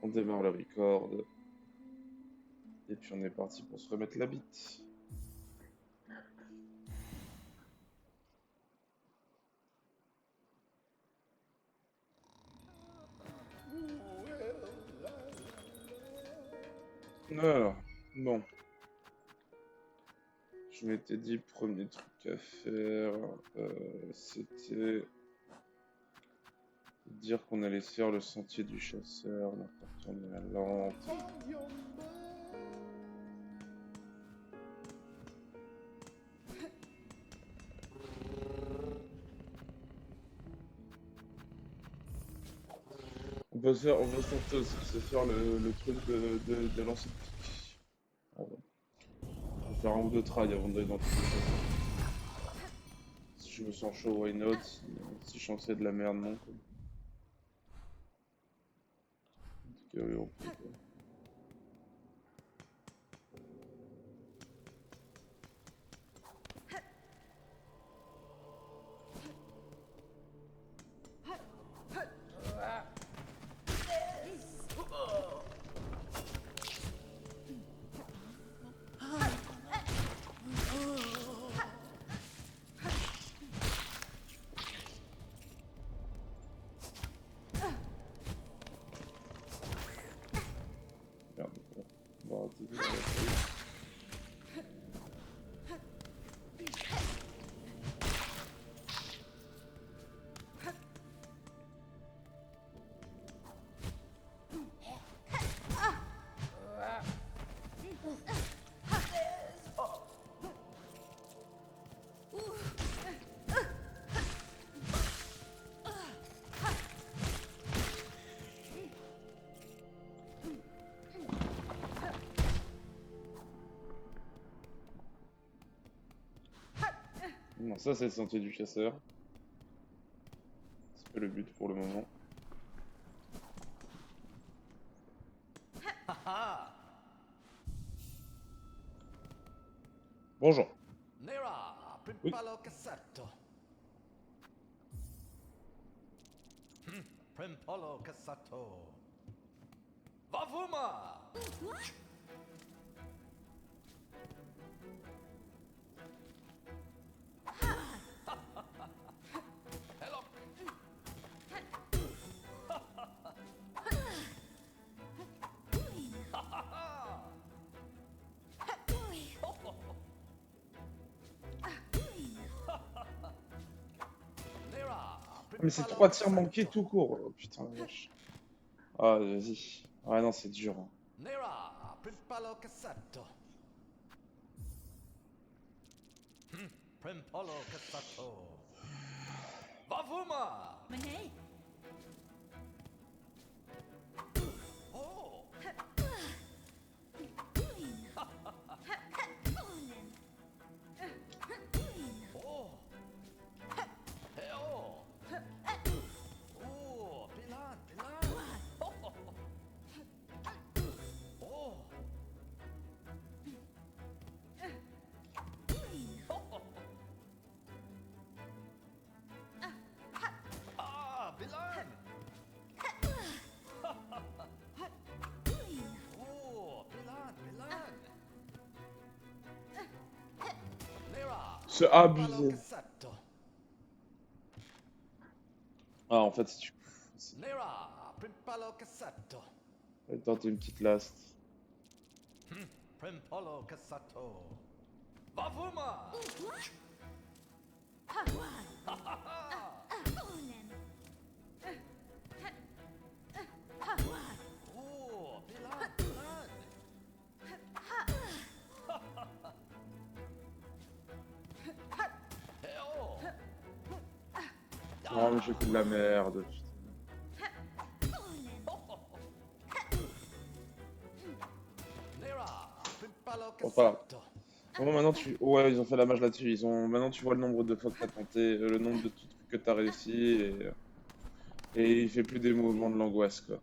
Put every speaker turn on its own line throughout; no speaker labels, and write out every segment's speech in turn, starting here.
On démarre le record. Et puis on est parti pour se remettre la bite. Alors, bon. Je m'étais dit, premier truc à faire, c'était dire qu'on allait se faire le sentier du chasseur. On a retourné à Lente. On va se faire le truc de lancer de pique. On va faire un ou deux trails avant d'aller dans tous les chasseurs. Si je me sens chaud, why not? Si je sens que c'est de la merde, non. Quoi. En tout cas, oui, on peut, quoi. Merde, on va rater de la bataille. Non, ça c'est le sentier du chasseur. C'est pas le but pour le moment. Bonjour.
Nera,
Oui.
Primpalo Cassetto. Primpalo Cassetto. Vavuma! Hello. Nera,
Mais c'est
Primpalo
3 tirs
Cassetto.
manqués tout court. Oh, putain, la vache. Ah, vas-y. Ah non, c'est dur. Hein.
Nera, Primpalo Cassetto. Primpalo Cassetto. Vavuma!
Manei.
Oh! Oh! Hey, oh! Oh, Pilan, Pilan! Oh! Oh! Ah, Pilan! Oh, Pilan, Pilan! Nera!
C'est abusé.
Cassetto.
Ah, en fait, si tu
Nera, Primpalo Cassetto.
vas tenter une petite last.
Primpalo Cassetto. Vavuma! Oh, Pilan, Pilan! Hey, oh!
Oh, mais j'ai fait de la merde. Putain.
Nera, Primpalo
Bon, pas grave.
Cassetto.
Bon, maintenant tu. Ouais, ils ont fait la mage là-dessus. Ils ont. Maintenant tu vois le nombre de fois que t'as tenté, le nombre de trucs que t'as réussi et il fait plus des mouvements de l'angoisse quoi.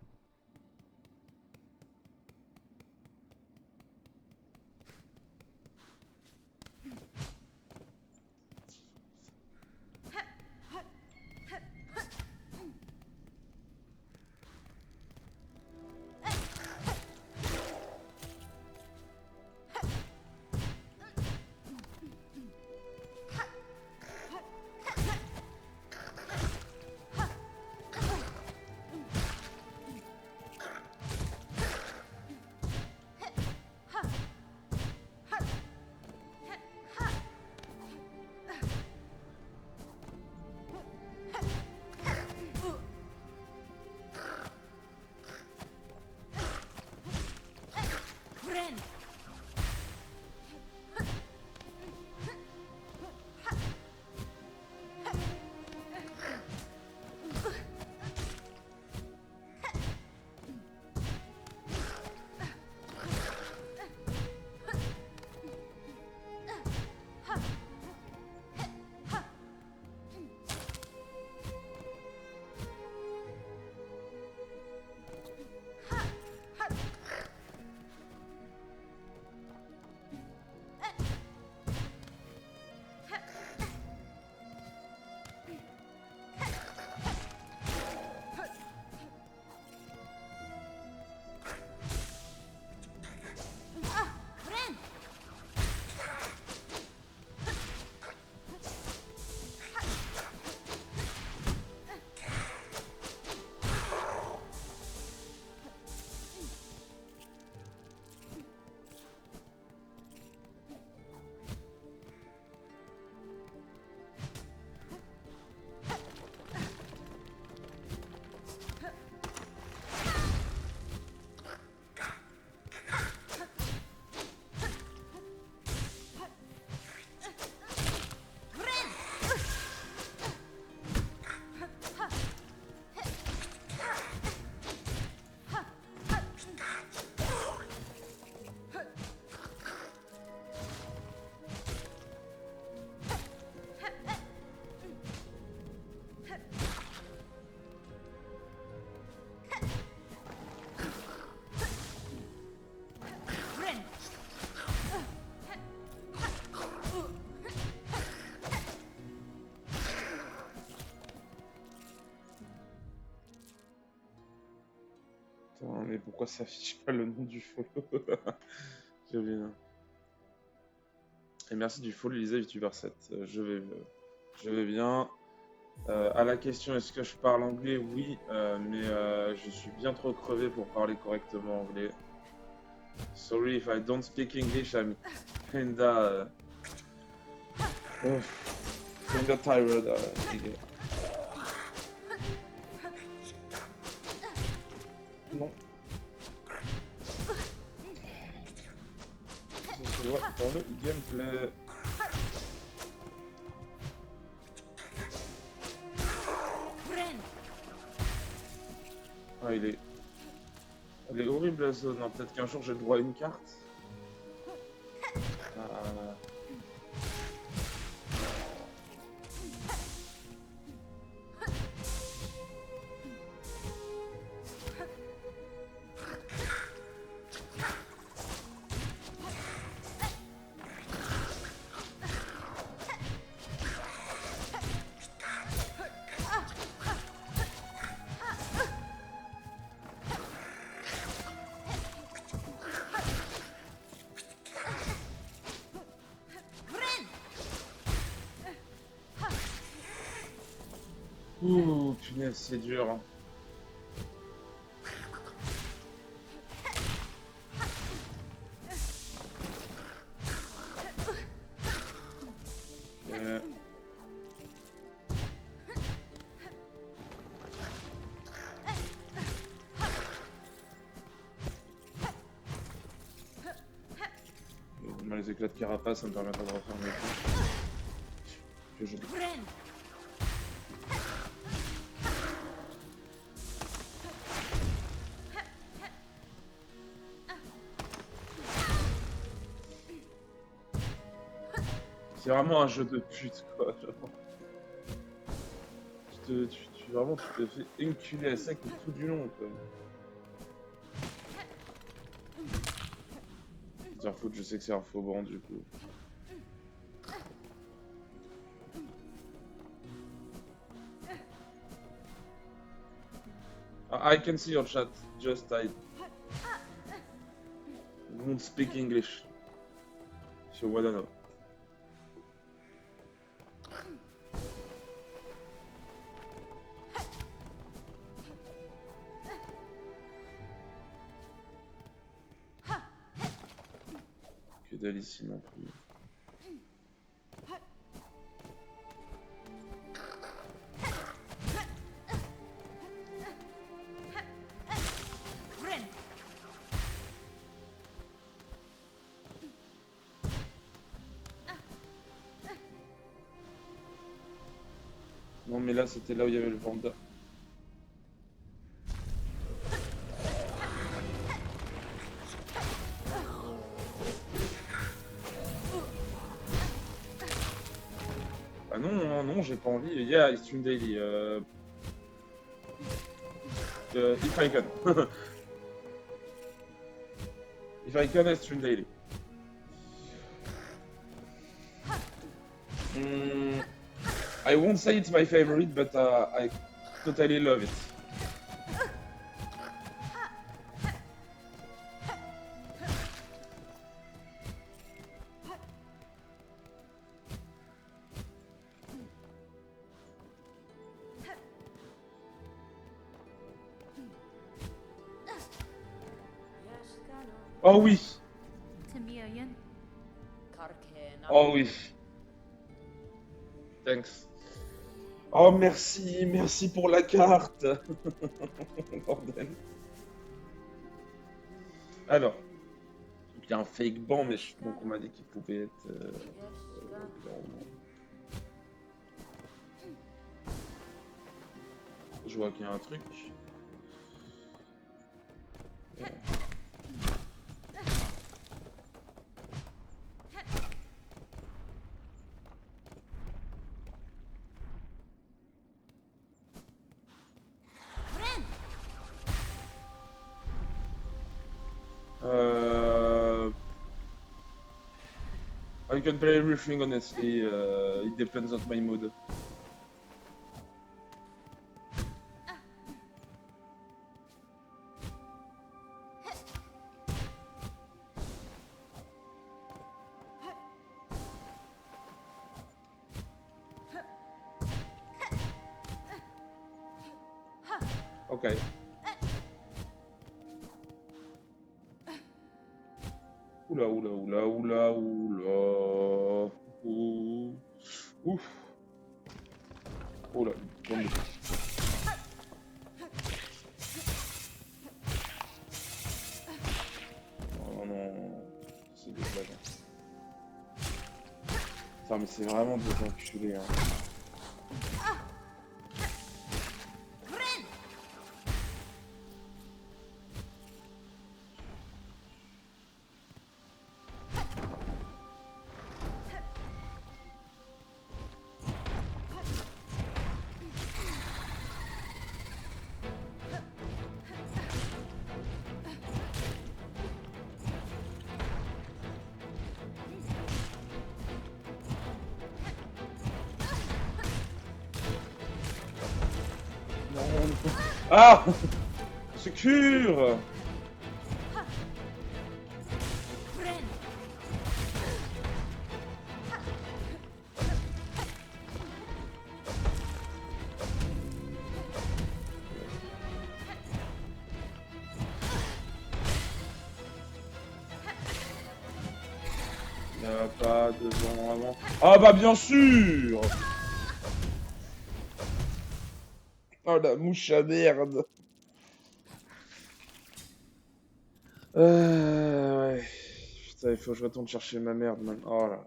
Attends, mais pourquoi ça affiche pas le nom du follow? J'ai oublié. Et merci du follow, Lisa VTuber 7. Je vais bien. À la question, est-ce que je parle anglais? Oui, mais je suis bien trop crevé pour parler correctement anglais. Sorry if I don't speak English, I'm kinda, kinda tired. Non. Je vois dans le gameplay. Ah, elle est horrible la zone. Hein. Peut-être qu'un jour j'ai le droit à une carte. Ah. Ouh, punaise, c'est dur. Hein. Les éclats de carapace, ça me permettra de refaire mes coups. Que je... C'est vraiment un jeu de pute, quoi. Genre. Vraiment, tu te fais enculer à sec tout du long, quoi. Dire foot, je sais que c'est un faux banc, du coup. I can see your chat, just I won't speak English. So what I know. Que dalle ici non plus. Non mais là c'était là où il y avait le Vanda. Ah non, non, non, j'ai pas envie. Yeah, it's stream daily. If I can. If I can, I stream daily. I won't say it's my favorite, but I totally love it. Oh oui. Oh oui. Thanks. Oh merci, merci pour la carte. Bordel. Alors, il y a un fake ban, mais donc on m'a dit qu'il pouvait être. Je vois qu'il y a un truc. I can play everything honestly, it depends on my mood. Ok. Oula, oula, oula, oula, oula. Ouh. Ouf. Oula, bon. Oh non, c'est des blagues. Putain, mais c'est vraiment des enculés, hein. Ah! Secure! Il n'y a pas de vent avant. Ah bah bien sûr! Oh la mouche à merde! Ouais. Putain, il faut que je retourne chercher ma merde, man. Oh là là.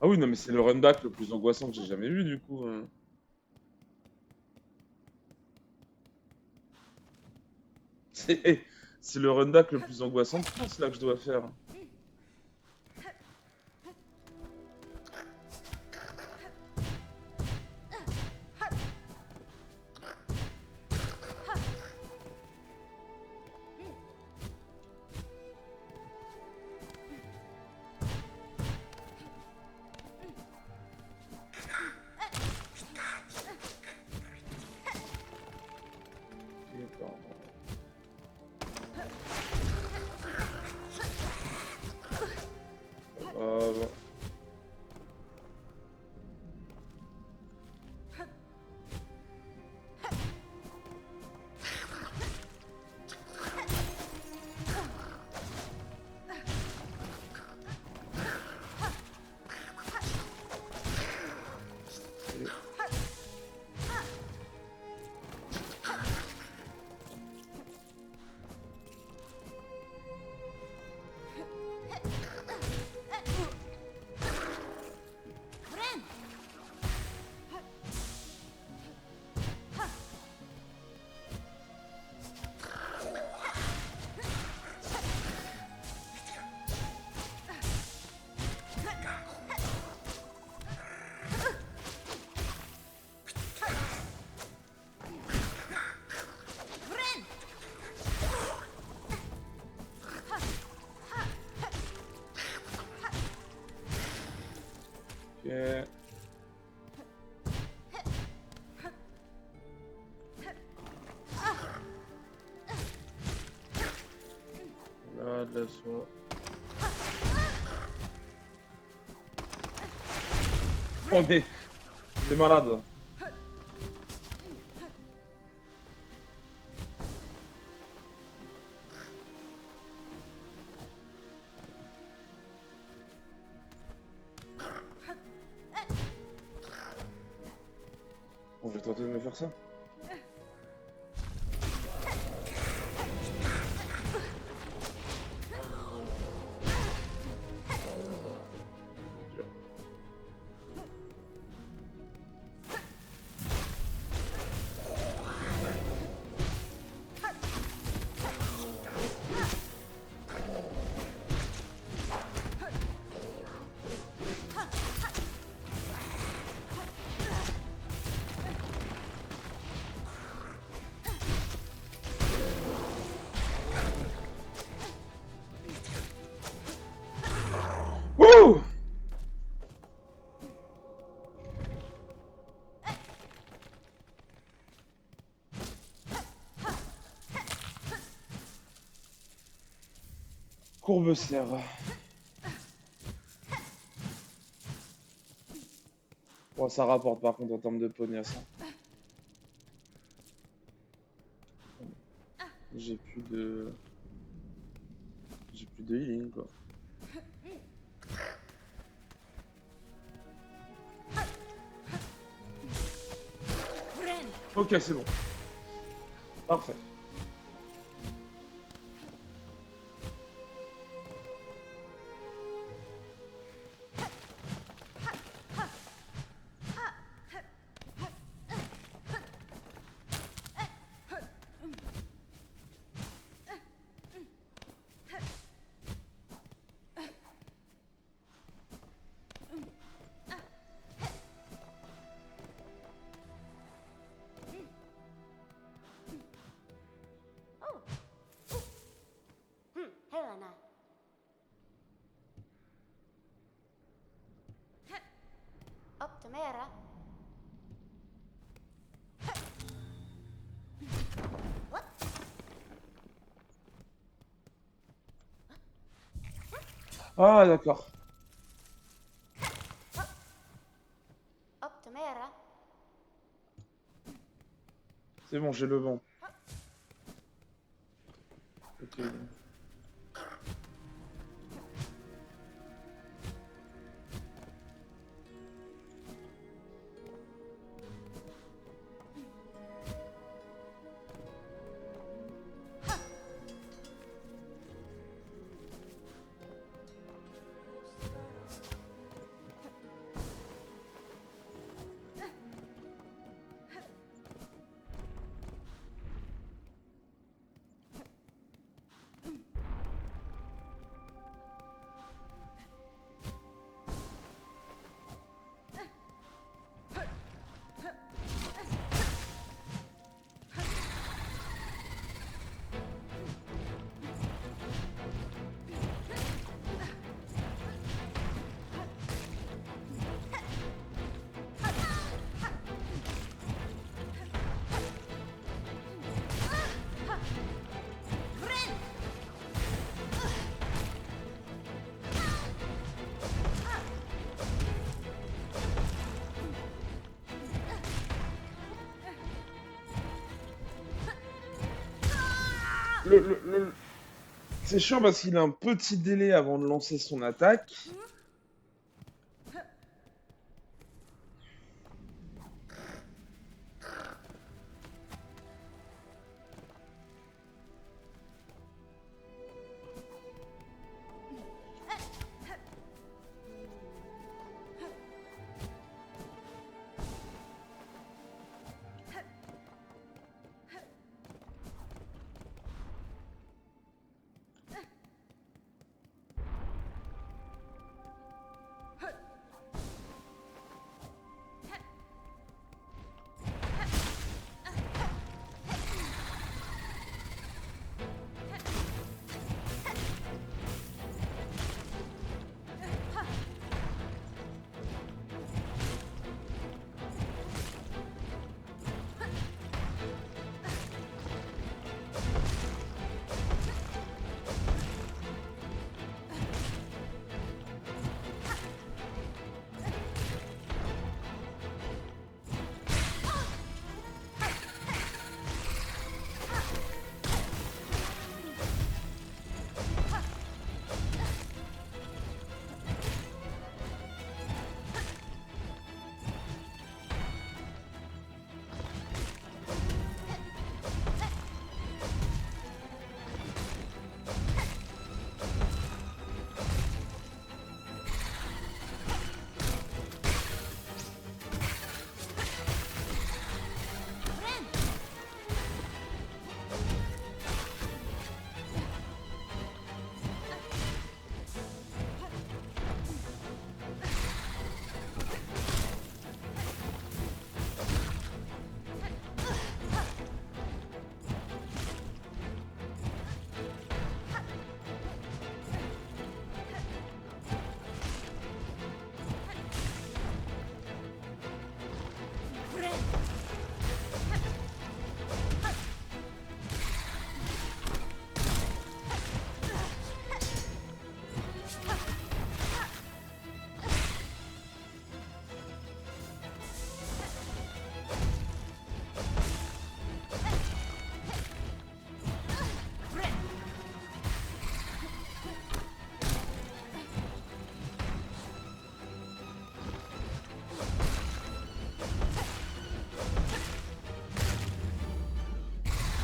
Ah oui, non, mais c'est le runback le plus angoissant que j'ai jamais vu, du coup. C'est c'est le runback le plus angoissant de France, là, que je dois faire. Ok, pardon. Bah. Ok. Là, de la soie. On est malade. Bon, je vais tenter de me faire ça. Wouh! Courbe-serre. Bon, ça rapporte par contre en termes de pognasse. Hein. J'ai plus de... J'ai plus de healing quoi. Ok, c'est bon. Parfait.
Helena. Optimera.
Ah d'accord.
Optimera.
C'est bon, j'ai le vent. Ok. C'est chiant parce qu'il a un petit délai avant de lancer son attaque.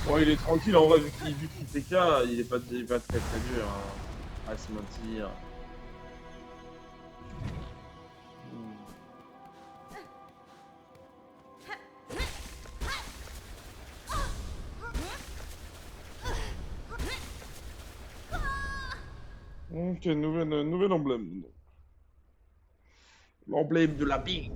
Bon, il est tranquille en vrai, vu qu'il TK, il est pas très très dur hein, à se mentir. Ok, nouvel emblème. L'emblème de la bite.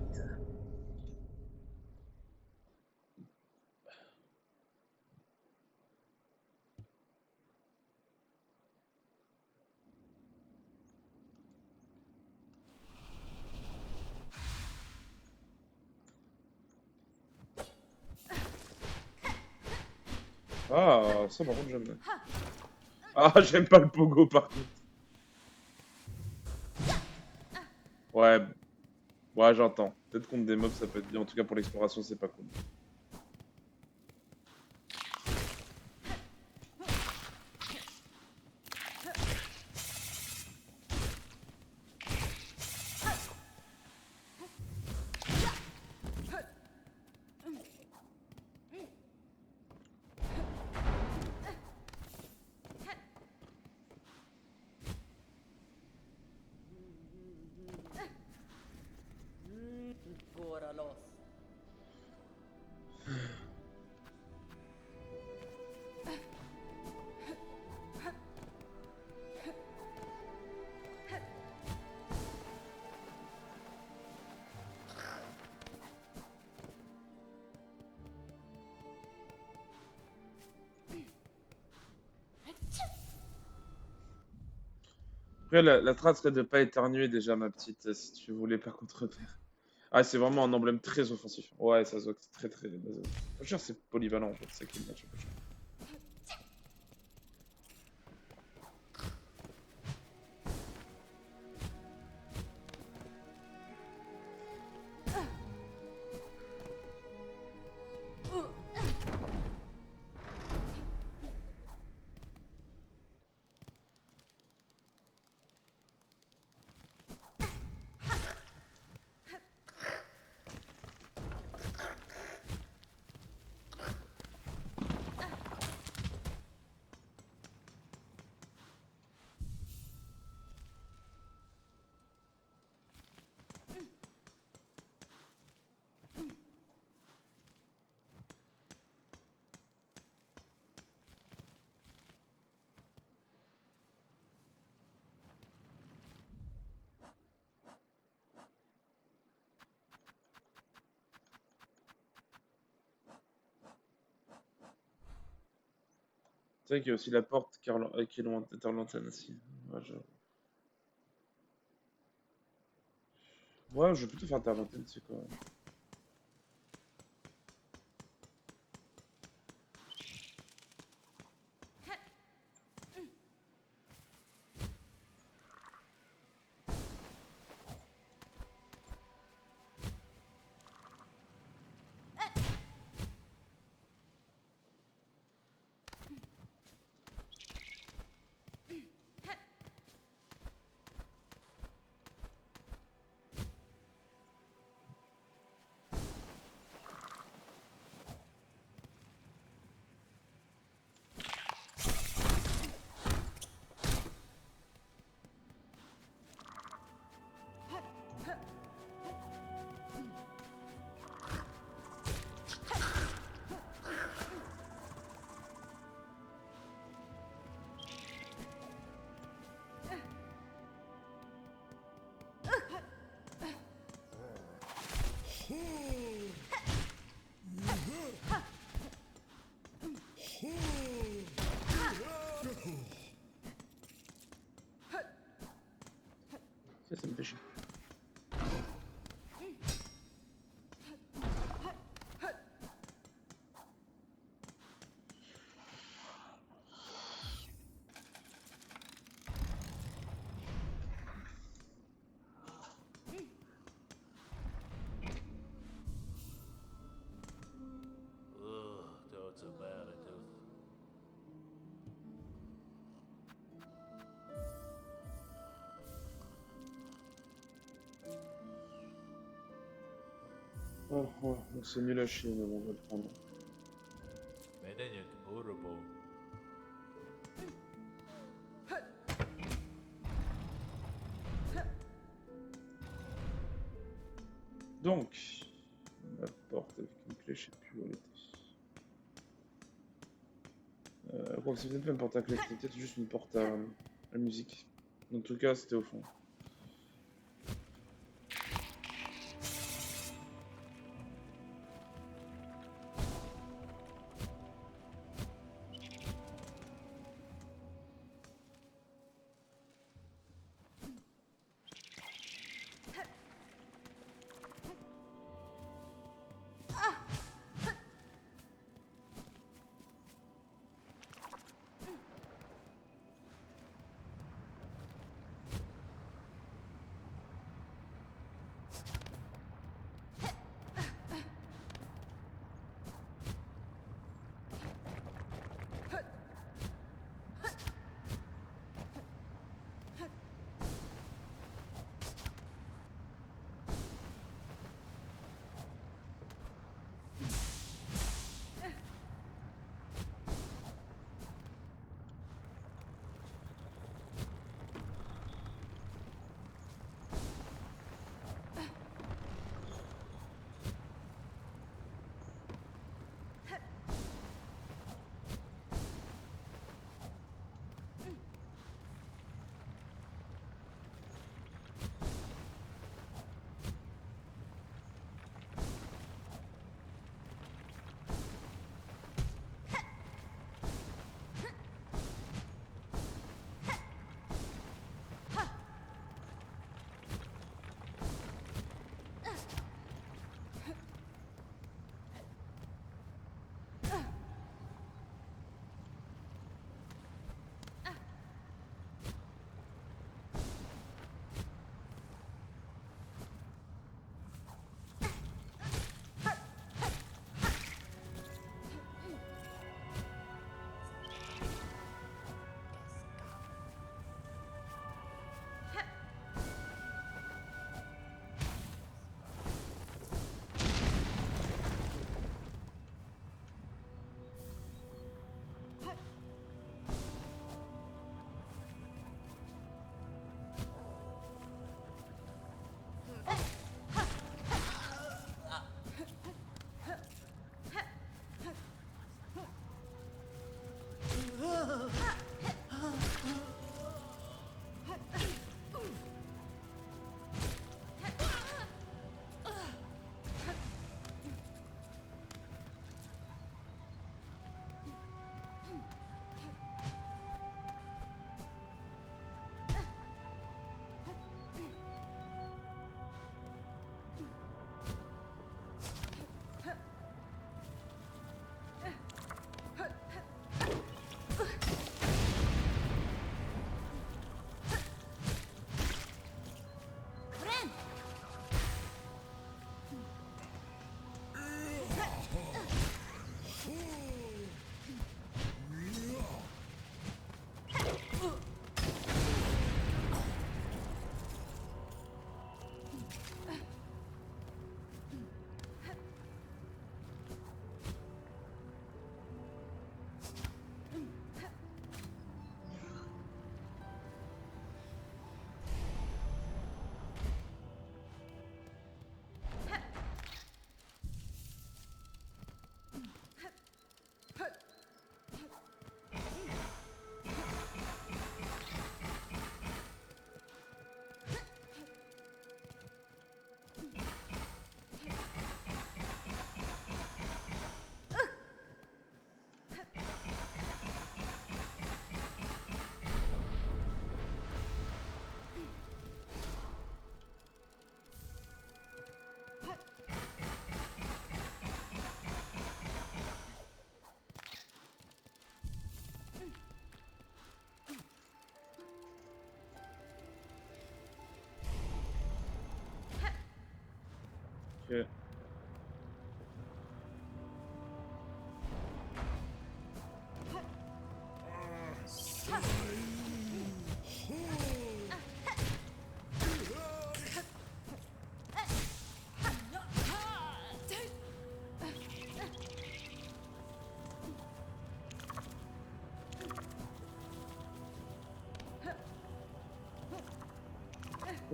Ah, ça par contre j'aime bien. Ah, j'aime pas le pogo par contre. Ouais, ouais, j'entends. Peut-être contre des mobs ça peut être bien. En tout cas pour l'exploration c'est pas cool.
Góralos.
Après la trace serait de pas éternuer déjà ma petite, si tu voulais pas contrefaire. Ah c'est vraiment un emblème très offensif. Ouais ça se voit que c'est très très basé. Pas cher c'est polyvalent en fait, c'est ça qui est le match pas cher. C'est vrai qu'il y a aussi la porte qui est loin, lointaine aussi. Ouais, ouais, je vais plutôt faire Terre-Lointaine, c'est quoi. Ça me fait chier.
That's about it.
Oh, ouais, c'est nul à chier, mais bon, on va le prendre.
Mais Tenyak Urubo.
Donc, la porte avec une clé, je sais plus où elle était. Je crois que c'est peut-être pas une porte à clé, c'était peut-être juste une porte à musique. En tout cas, c'était au fond.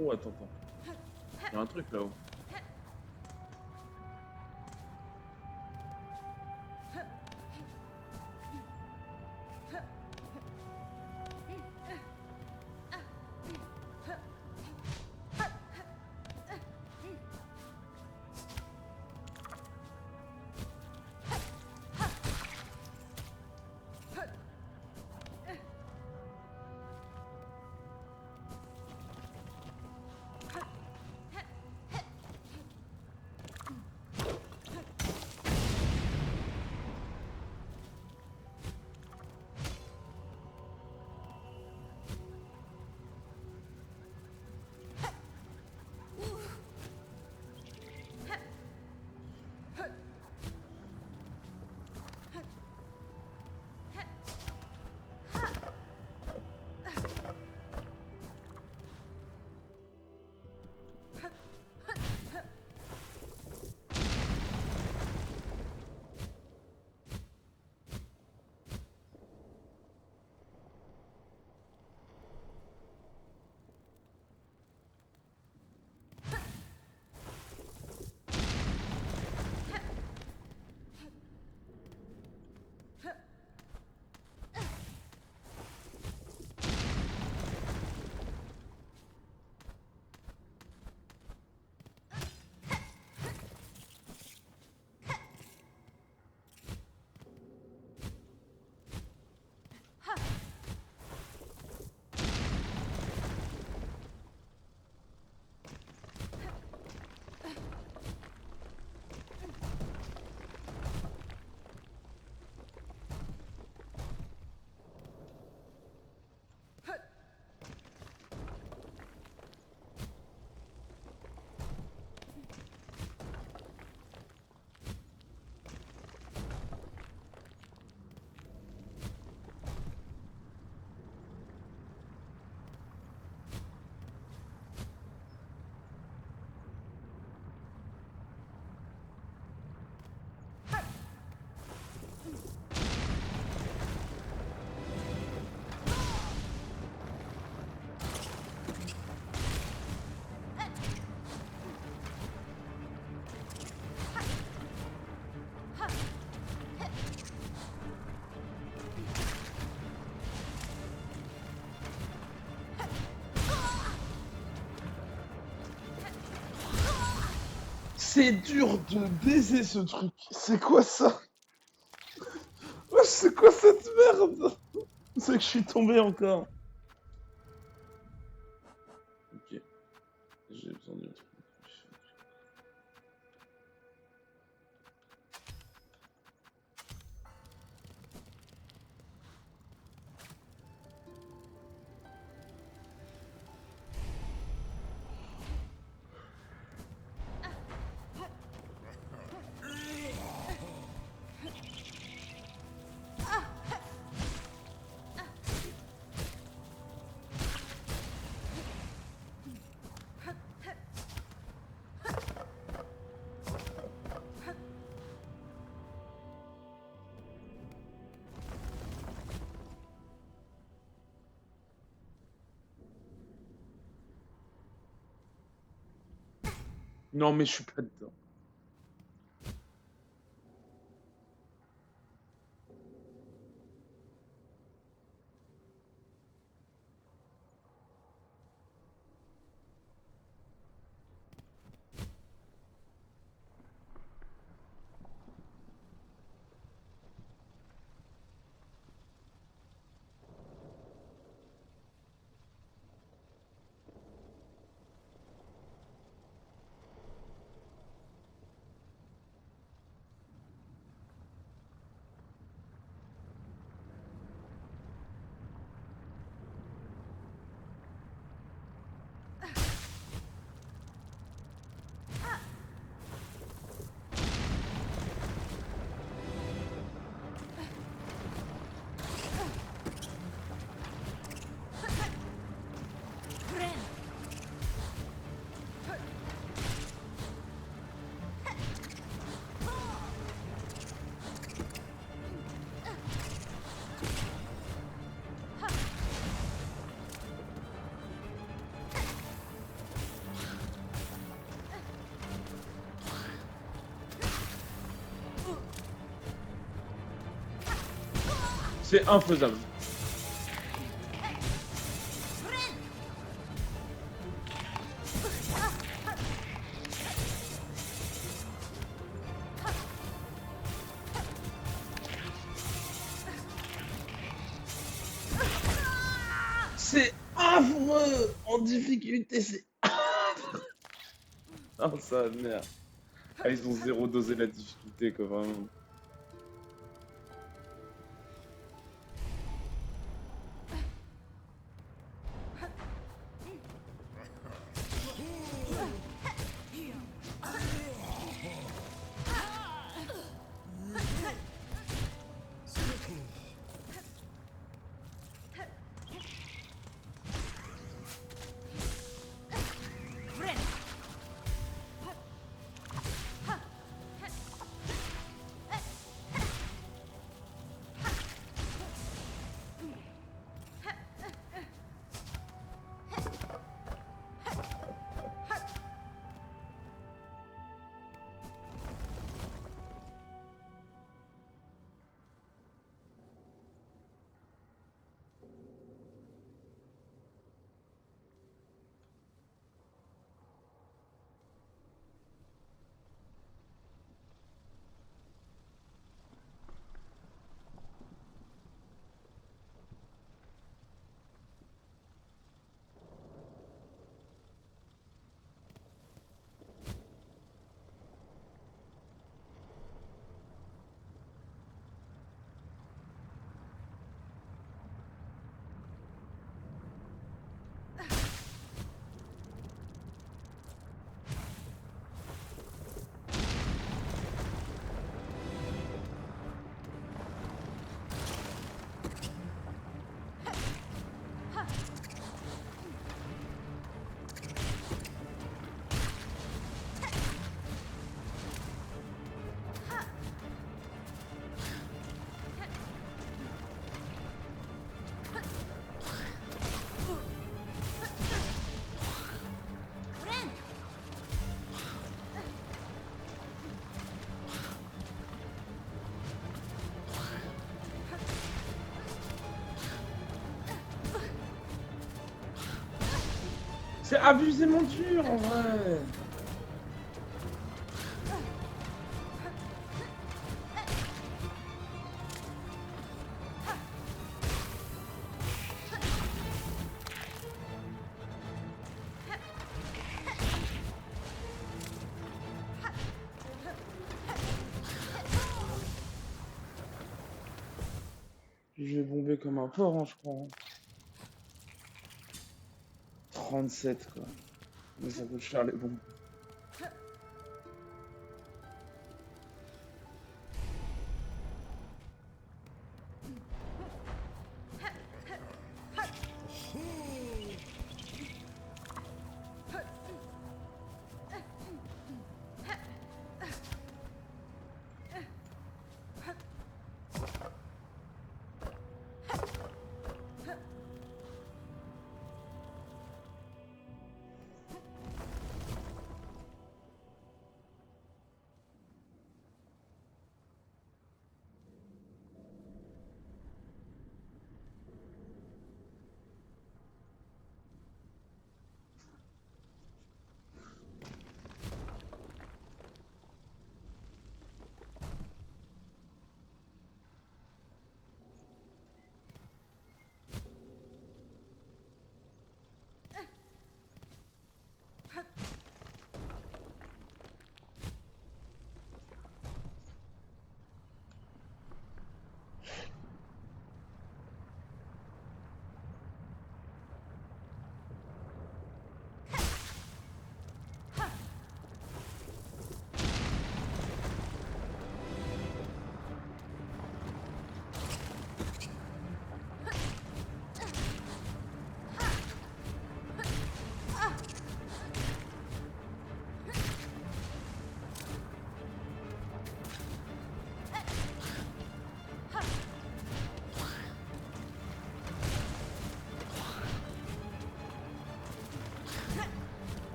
Oh, attends, attends. Il y a un truc là-haut. C'est dur de baiser ce truc. C'est quoi ça? Wesh, c'est quoi cette merde? C'est que je suis tombé encore. Ok, j'ai besoin d'un truc. Non, mais je suis pas dedans. C'est infaisable. C'est affreux en difficulté, c'est affreux. Oh, ça merde. Ah, ils ont zéro dosé la difficulté, quoi, vraiment. C'est abusément dur, en vrai. Je vais bomber comme un porc, hein, je crois. 37, quoi. Mais ça coûte cher les bombes.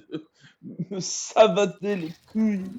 de me sabater les couilles.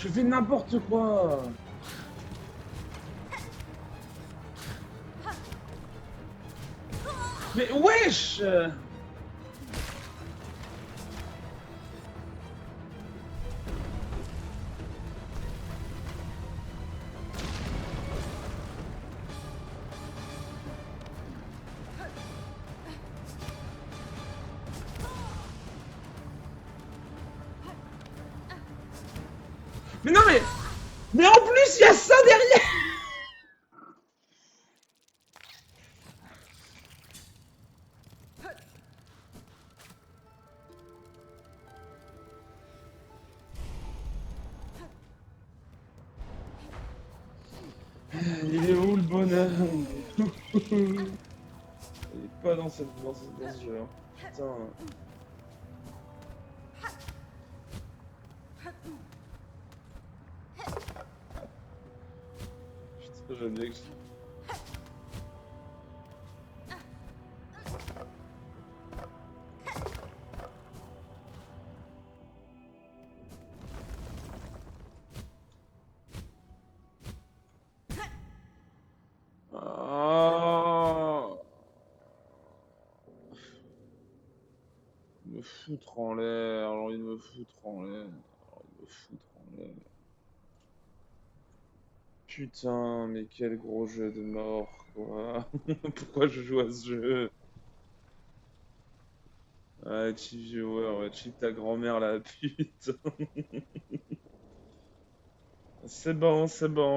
Je fais n'importe quoi. Mais wesh! Mais non mais en plus il y a ça derrière. Il est où le bonhomme? Il est pas dans ce jeu. Hein. Putain. Putain, j'aime bien que je... Me foutre en l'air, j'ai envie de me foutre en l'air, j'ai envie de me foutre en l'air. Putain, mais quel gros jeu de mort, quoi. Pourquoi je joue à ce jeu? Ouais, cheat viewer, ouais, cheat ta grand-mère la pute. C'est bon,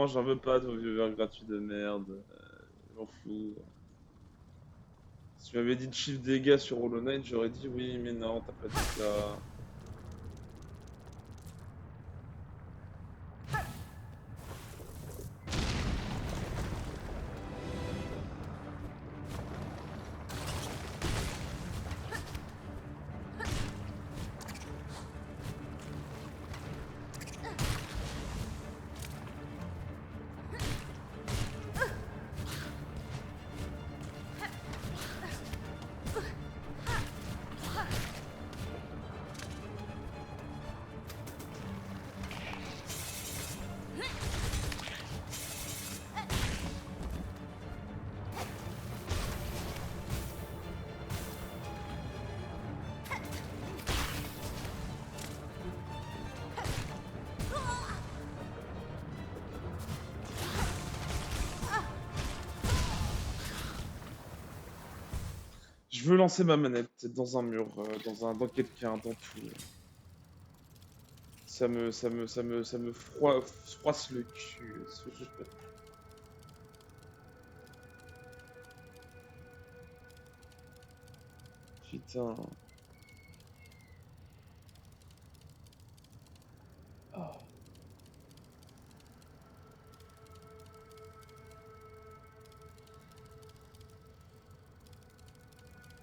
j'en veux pas de vos viewers gratuits de merde. Je m'en fous. Si tu m'avais dit chiffre dégâts sur Hollow Knight, j'aurais dit oui, mais non, t'as pas dit ça. Je veux lancer ma manette dans un mur, dans quelqu'un, dans tout. Ça me froisse le cul. Putain. Ah.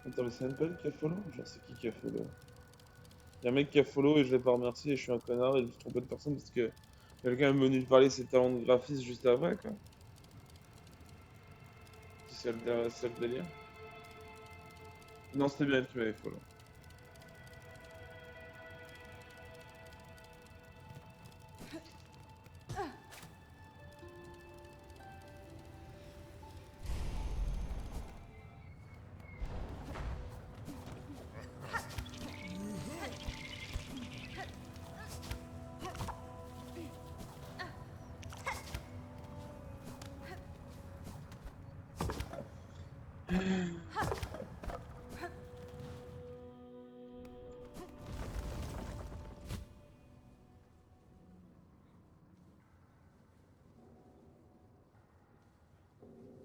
Attends, mais c'est même pas lui qui a follow? Genre, c'est qui a follow? Y'a un mec qui a follow et je l'ai pas remercié et je suis un connard et je me suis trompé de personne parce que quelqu'un est venu parler ses talents de graphiste juste après, quoi. C'est le délire. Non, c'était bien elle qui m'avait follow.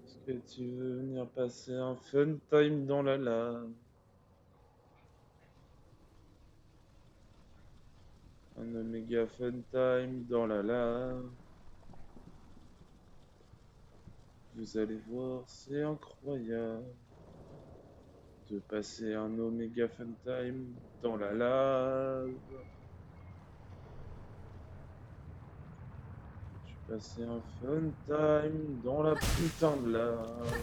Est-ce que tu veux venir passer un fun time dans la lave? Un oméga fun time dans la lave. Vous allez voir, c'est incroyable de passer un oméga fun time dans la lave. Tu passer un fun time dans la putain de lave.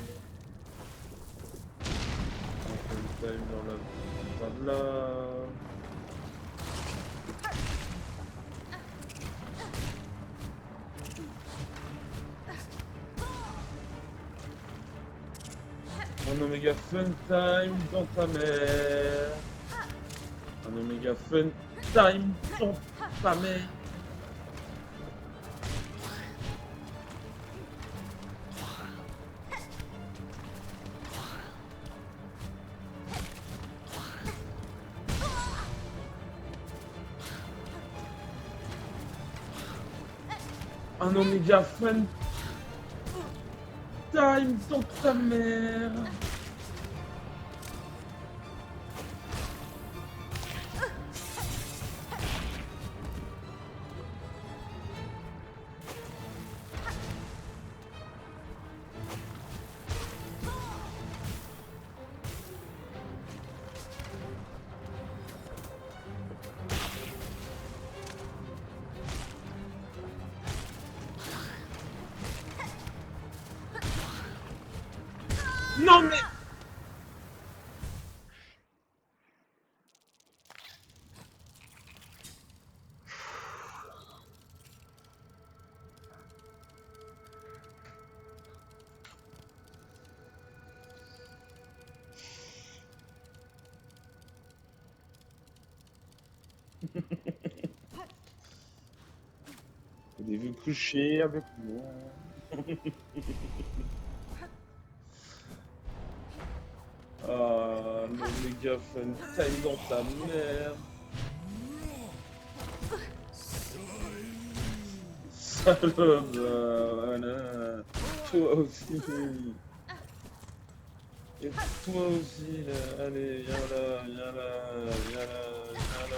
Un fun time dans la putain de lave. Un oméga fun time dans ta mère. Un oméga fun time dans ta mère. Un oméga fun time dans ta mère. Non mais... Voulez-vous coucher avec moi? Ah, l'oméga fun time dans ta mère. Salope, voilà. Toi aussi. Et toi aussi, là. Allez, viens là, viens là, viens là, viens là.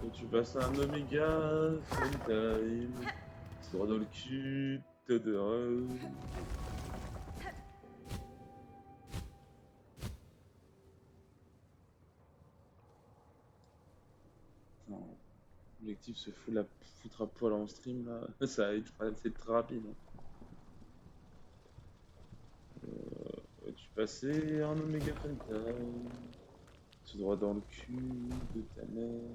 Et tu passes un oméga fun time. Sors dans le cul, t'es dehors. Non. L'objectif se foutre à poil en stream là, ça va être c'est très rapide. Tu passais un oméga fun time. Tout droit dans le cul de ta mère.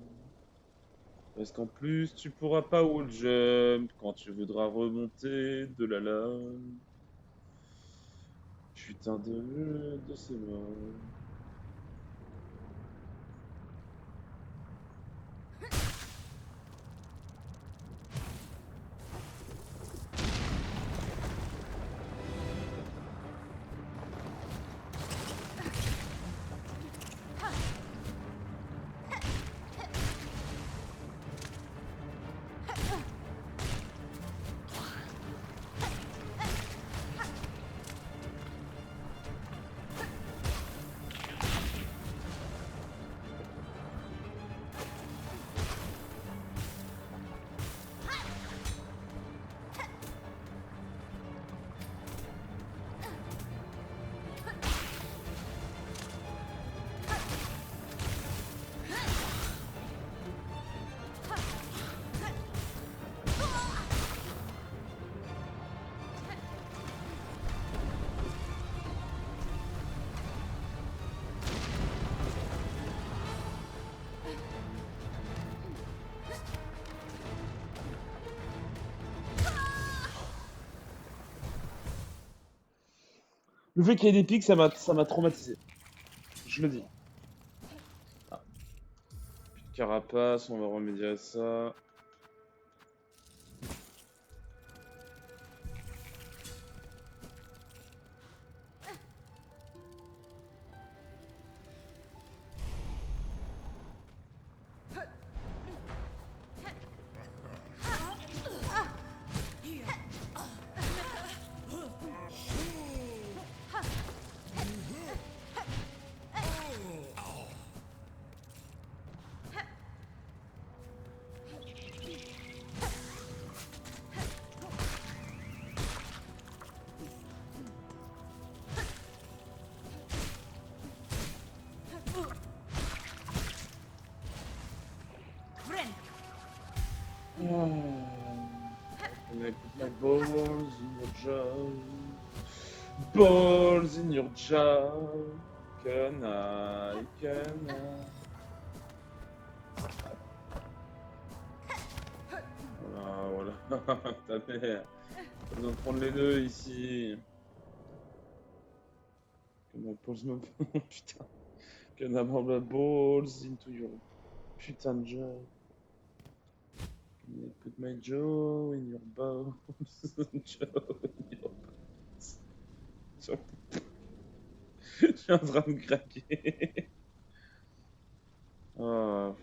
Parce qu'en plus, tu pourras pas wall jump quand tu voudras remonter de la lave. Putain de ces morts. Le fait qu'il y ait des pics, ça m'a traumatisé. Je le dis. Ah. Plus de carapace, on va remédier à ça. And I put my balls in your jaw. Balls in your jaw. Can I? Voilà, voilà. Ta mère. Pas besoin de prendre les deux ici. Comment pose me. Putain. Can I put my balls into your. Putain de jaw. Can I put my jaw in your balls? Jaw in your balls. Je suis en train de craquer. Ah.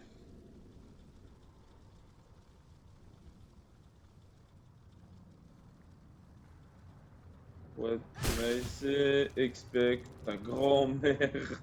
What can I say? Expect ta grand-mère.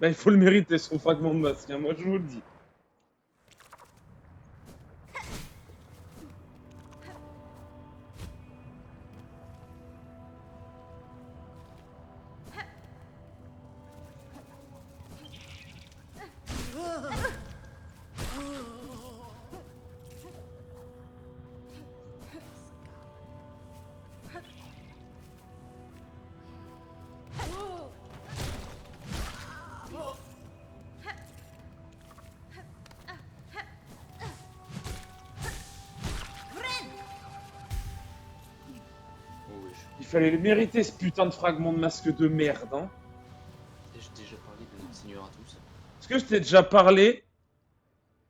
Bah, il faut le mériter son fragment de masque, hein, moi je vous le dis. Il fallait le mériter ce putain de fragment de masque de merde, hein.
Ai-je déjà
nuit à tous.
Est-ce que je t'ai déjà parlé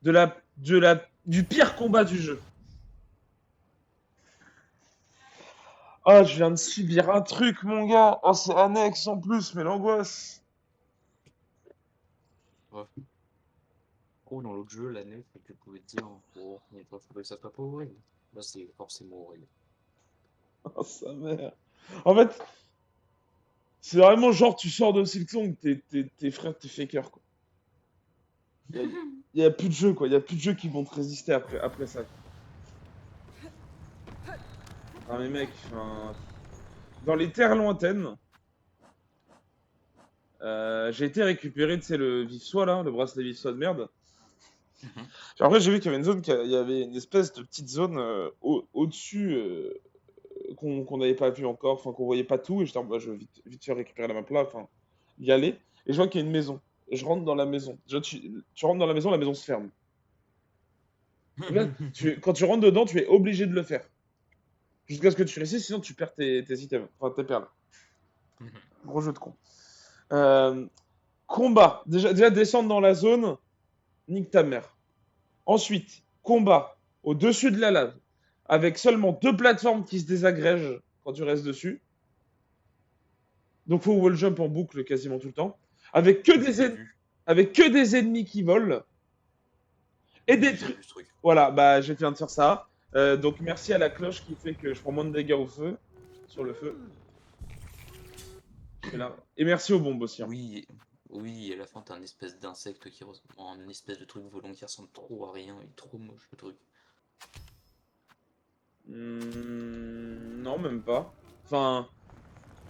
du pire combat du jeu? Ah, je viens de subir un truc, mon gars. Oh, c'est annexe en plus, mais l'angoisse.
Oh, dans l'autre jeu, la nef, tu pouvais te dire, oh, il faudrait que ça soit pas horrible. Là, c'est forcément horrible.
Oh, sa mère. En fait, c'est vraiment genre, tu sors de Silksong, tes frères, t'es faker, quoi. Y a plus de jeu, quoi. Y a plus de jeux qui vont te résister après ça. Ah, mais mec, enfin. Dans les terres lointaines, j'ai été récupérer, tu sais, le vif-soi, là, le bracelet vif-soi de merde. Après, j'ai vu qu'il y avait une zone, il y avait une espèce de petite zone au-dessus qu'on n'avait pas vu encore, enfin qu'on voyait pas tout, et j'étais en mode, je vais vite faire récupérer la map là, enfin, y aller, et je vois qu'il y a une maison. Et je rentre dans la maison. Déjà, tu rentres dans la maison se ferme. Et là, quand tu rentres dedans, tu es obligé de le faire. Jusqu'à ce que tu réussisses, sinon tu perds tes items, enfin tes perles. Gros jeu de con. Euh, combat. Déjà descendre dans la zone, nique ta mère. Ensuite, combat au-dessus de la lave, avec seulement 2 plateformes qui se désagrègent quand tu restes dessus. Donc faut wall jump en boucle quasiment tout le temps. Avec que des ennemis qui volent. Et des trucs. Voilà, bah je viens de faire ça. Donc merci à la cloche qui fait que je prends moins de dégâts au feu. Sur le feu. Et merci aux bombes aussi. Hein.
Oui, à la fin t'as un espèce d'insecte qui ressemble, un espèce de truc volant qui ressemble trop à rien, il est trop moche le truc.
Non, même pas. Enfin,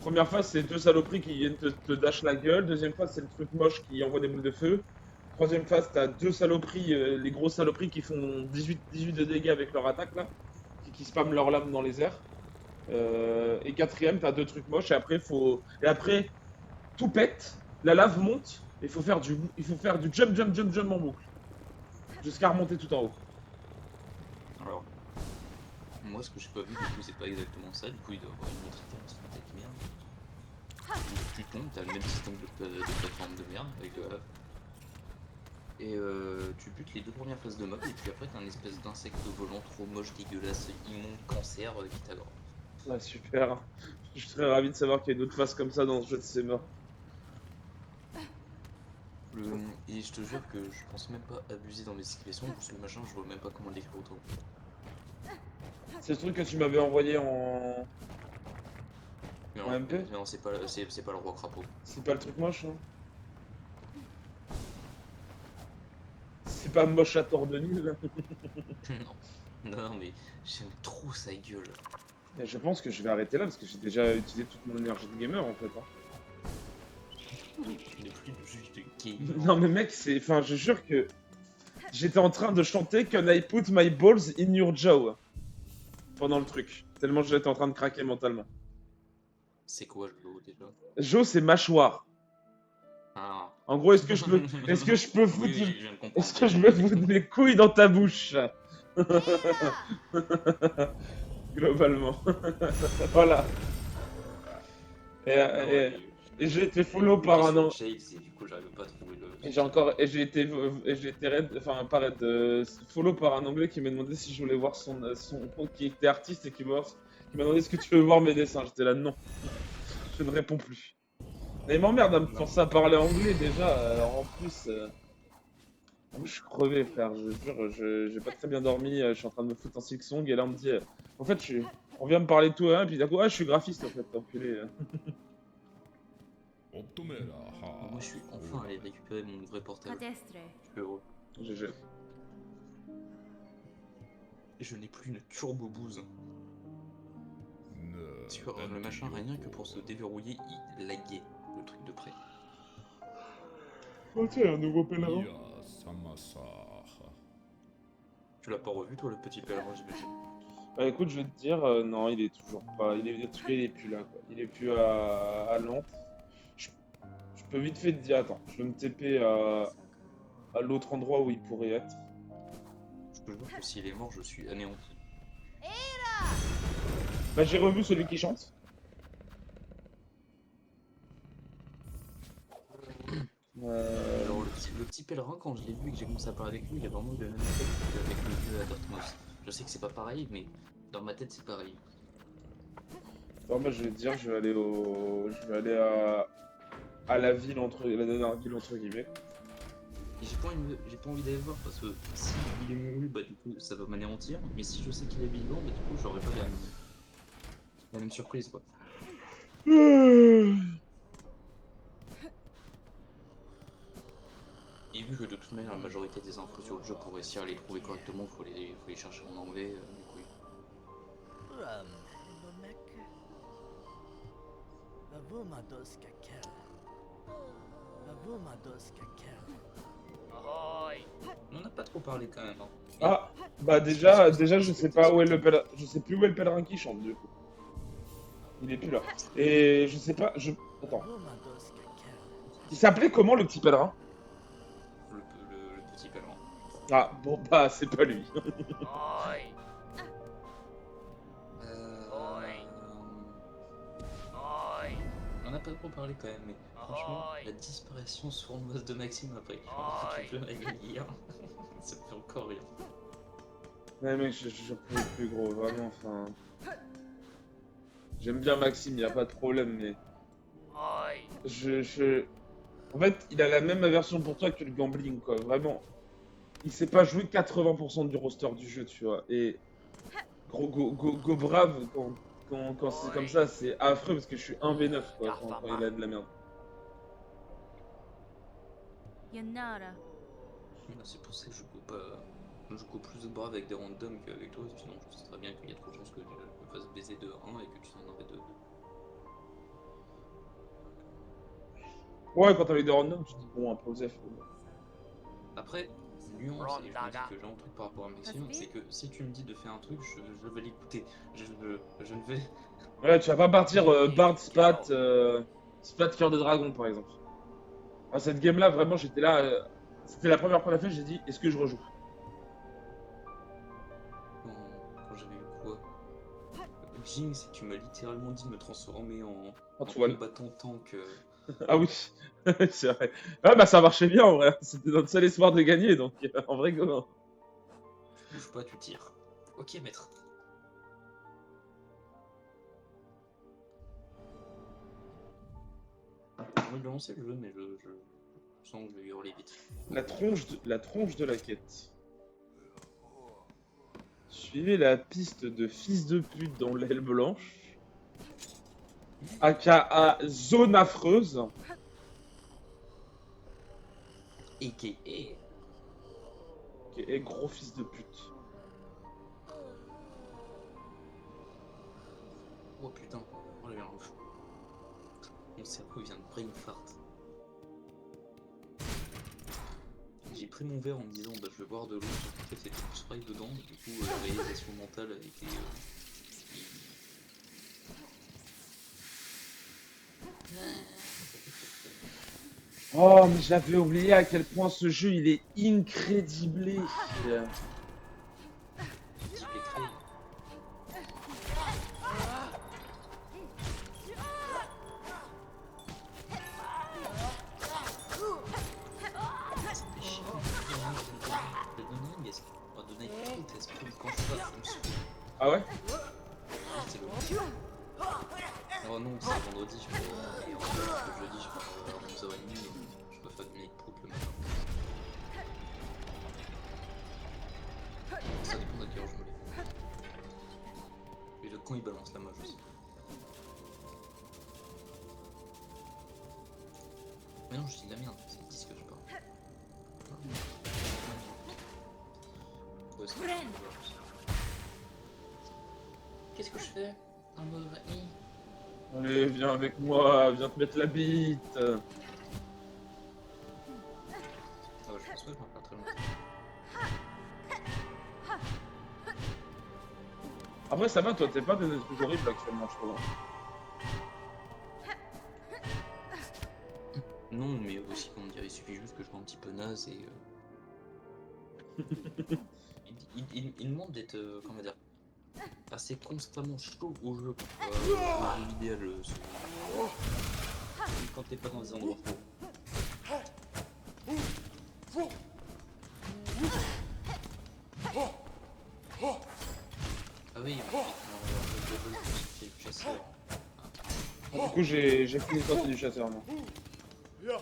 première phase c'est 2 saloperies qui viennent te dash la gueule. Deuxième phase c'est le truc moche qui envoie des boules de feu. Troisième phase t'as 2 saloperies, les grosses saloperies qui font 18 de dégâts avec leur attaque là. Qui spamment leur lame dans les airs. Et quatrième t'as 2 trucs moches et après tout pète, la lave monte, et il faut faire du jump en boucle. Jusqu'à remonter tout en haut.
Alors, moi ce que j'ai pas vu, du coup c'est pas exactement ça, du coup il doit avoir une autre item qui merde. Tu tombes, t'as le même système de plateforme de merde avec de la lave. Et tu butes les 2 premières phases de mob, et puis après t'as un espèce d'insecte volant trop moche, dégueulasse, immonde, cancer qui t'agresse.
Ah super, je serais ravi de savoir qu'il y a d'autres phases comme ça dans ce jeu de ces morts.
Et je te jure que je pense même pas abuser dans mes esquivations, parce que le machin je vois même pas comment l'écrire autrement.
C'est le truc que tu m'avais envoyé en MP.
Non, c'est pas le roi crapaud.
C'est pas le truc moche, hein. C'est pas moche à tort de nul.
non, mais j'aime trop sa gueule.
Et je pense que je vais arrêter là parce que j'ai déjà utilisé toute mon énergie de gamer en fait. Hein.
Il n'est plus juste de gamer.
Non mais mec, enfin, je jure que j'étais en train de chanter Can I put my balls in your jaw pendant le truc. Tellement j'étais en train de craquer mentalement.
C'est quoi le jaw déjà?
Jaw c'est mâchoire.
Ah.
En gros, est-ce que je peux foutre,
Oui,
est-ce que je peux foutre mes couilles dans ta bouche? Globalement. Voilà. Et j'ai été follow par un an. Et j'ai été follow par un anglais qui m'a demandé si je voulais voir son qui était artiste et qui m'a demandé est-ce que tu veux voir mes dessins. J'étais là non. Je ne réponds plus. Mais il m'emmerde à me forcer à parler anglais déjà. Alors en plus, je suis crevé frère. Je jure, j'ai pas très bien dormi. Je suis en train de me foutre en Silksong et là on me dit en fait on vient me parler de tout et puis d'un coup je suis graphiste en fait, enculé.
Moi je suis enfin allé récupérer mon vrai portable. Je suis heureux.
GG.
Je n'ai plus une turbo bouse. Sur le machin, rien que pour se déverrouiller, il laguait le truc de près.
Oh tiens, un nouveau pèlerin.
Tu l'as pas revu toi le petit pèlerin, j'imagine?
Bah écoute, je vais te dire, non, il est toujours pas. Il est plus là quoi. Il est plus à Nantes. Je peux vite fait te dire, attends, je vais me TP à l'autre endroit où il pourrait être.
Je peux voir que s'il est mort, je suis anéanti.
Bah j'ai revu celui qui chante.
petit pèlerin, quand je l'ai vu et que j'ai commencé à parler avec lui, il a vraiment eu le même effet qu'avec le vieux à Dartmouth. Je sais que c'est pas pareil, mais dans ma tête c'est pareil.
Alors moi je vais te dire, je vais aller à la ville la dernière ville entre guillemets.
Et j'ai pas envie d'aller voir parce que si il est mouru, bah du coup ça va m'anéantir, mais si je sais qu'il est vivant, bah du coup j'aurais pas la même surprise quoi. Et vu que de toute manière la majorité des infos sur le jeu pour réussir à les trouver correctement, faut les chercher en anglais, du coup. On n'a pas trop parlé quand même. Hein.
Ah, bah déjà je sais pas où est le pèlerin, je sais plus où est le pèlerin qui chante du coup. Il est plus là. Et je sais pas, attends. Il s'appelait comment le petit pèlerin?
Le petit pèlerin.
Ah, bon bah c'est pas lui.
On n'a pas trop parlé quand même, mais franchement, la disparition sournoise de Maxime après qu'il a récupéré la hier, ça me fait encore rire.
Ouais mec, je pouvais plus gros, vraiment, enfin... J'aime bien Maxime, y a pas de problème, mais... En fait, il a la même aversion pour toi que le gambling, quoi, vraiment. Il sait pas jouer 80% du roster du jeu, tu vois, et... Go brave, quand c'est comme ça, c'est affreux, parce que je suis 1v9, quoi, quand il a de la merde.
Yanara.
C'est pour ça que je joue plus de brave avec des randoms qu'avec toi, sinon je sais très bien qu'il y a trop de chances que je me fasse baiser de 1 et que tu t'en aurais 2.
Ouais, quand t'avais des randoms, tu te dis, bon, un Posef.
Après, nuance, et je me dis que j'ai un truc par rapport à Maxime, c'est que si tu me dis de faire un truc, je vais l'écouter. Je ne vais...
Ouais, tu vas pas partir Bard, Spat, Spat Cœur de Dragon, par exemple. À cette game-là, vraiment, j'étais là... C'était la première fois qu'on a fait, j'ai dit, est-ce que je rejoue?
Quand j'avais eu quoi Jinx, tu m'as littéralement dit de me transformer en
toile.
combattant tank.
Ah oui, c'est vrai. Ouais, bah ça marchait bien en vrai. C'était notre seul espoir de gagner, donc en vrai, go.
Tu bouges pas, tu tires. Ok, maître. J'ai envie de lancer le jeu, mais je sens que je vais hurler vite.
La tronche de la quête. Suivez la piste de fils de pute dans l'aile blanche. AKA zone affreuse.
A.K.A.
Et gros fils de pute.
Oh putain, oh la merde. Mon cerveau vient de brain fart. J'ai pris mon verre en me disant bah je vais boire de l'eau, en fait c'était du spray dedans, et du coup la réalisation mentale a été...
Oh, mais j'avais oublié à quel point ce jeu il est incrédiblé. Ah ouais?
Oh non, c'est vendredi, je peux... jeudi, je peux à 11h30, je peux faire du make pro le matin. Ça dépend de quelle heure je me lève. Et de quand il balance la mage aussi. Mais non, je dis de la merde, c'est le disque que je parle. Qu'est-ce que je fais? Un mode I.
Allez, viens avec moi, viens te mettre la bite.
Ah ouais, je pense que je vais pas très longtemps.
Après, ça va, toi, t'es pas des trucs horribles actuellement, je trouve.
Non, mais aussi, comment dire, il suffit juste que je sois un petit peu naze et... il demande d'être, comment dire, assez constamment chaud au jeu. L'idéal, quand t'es pas dans des endroits froids.
Du coup, j'ai fini le côté du chasseur, moi.
Le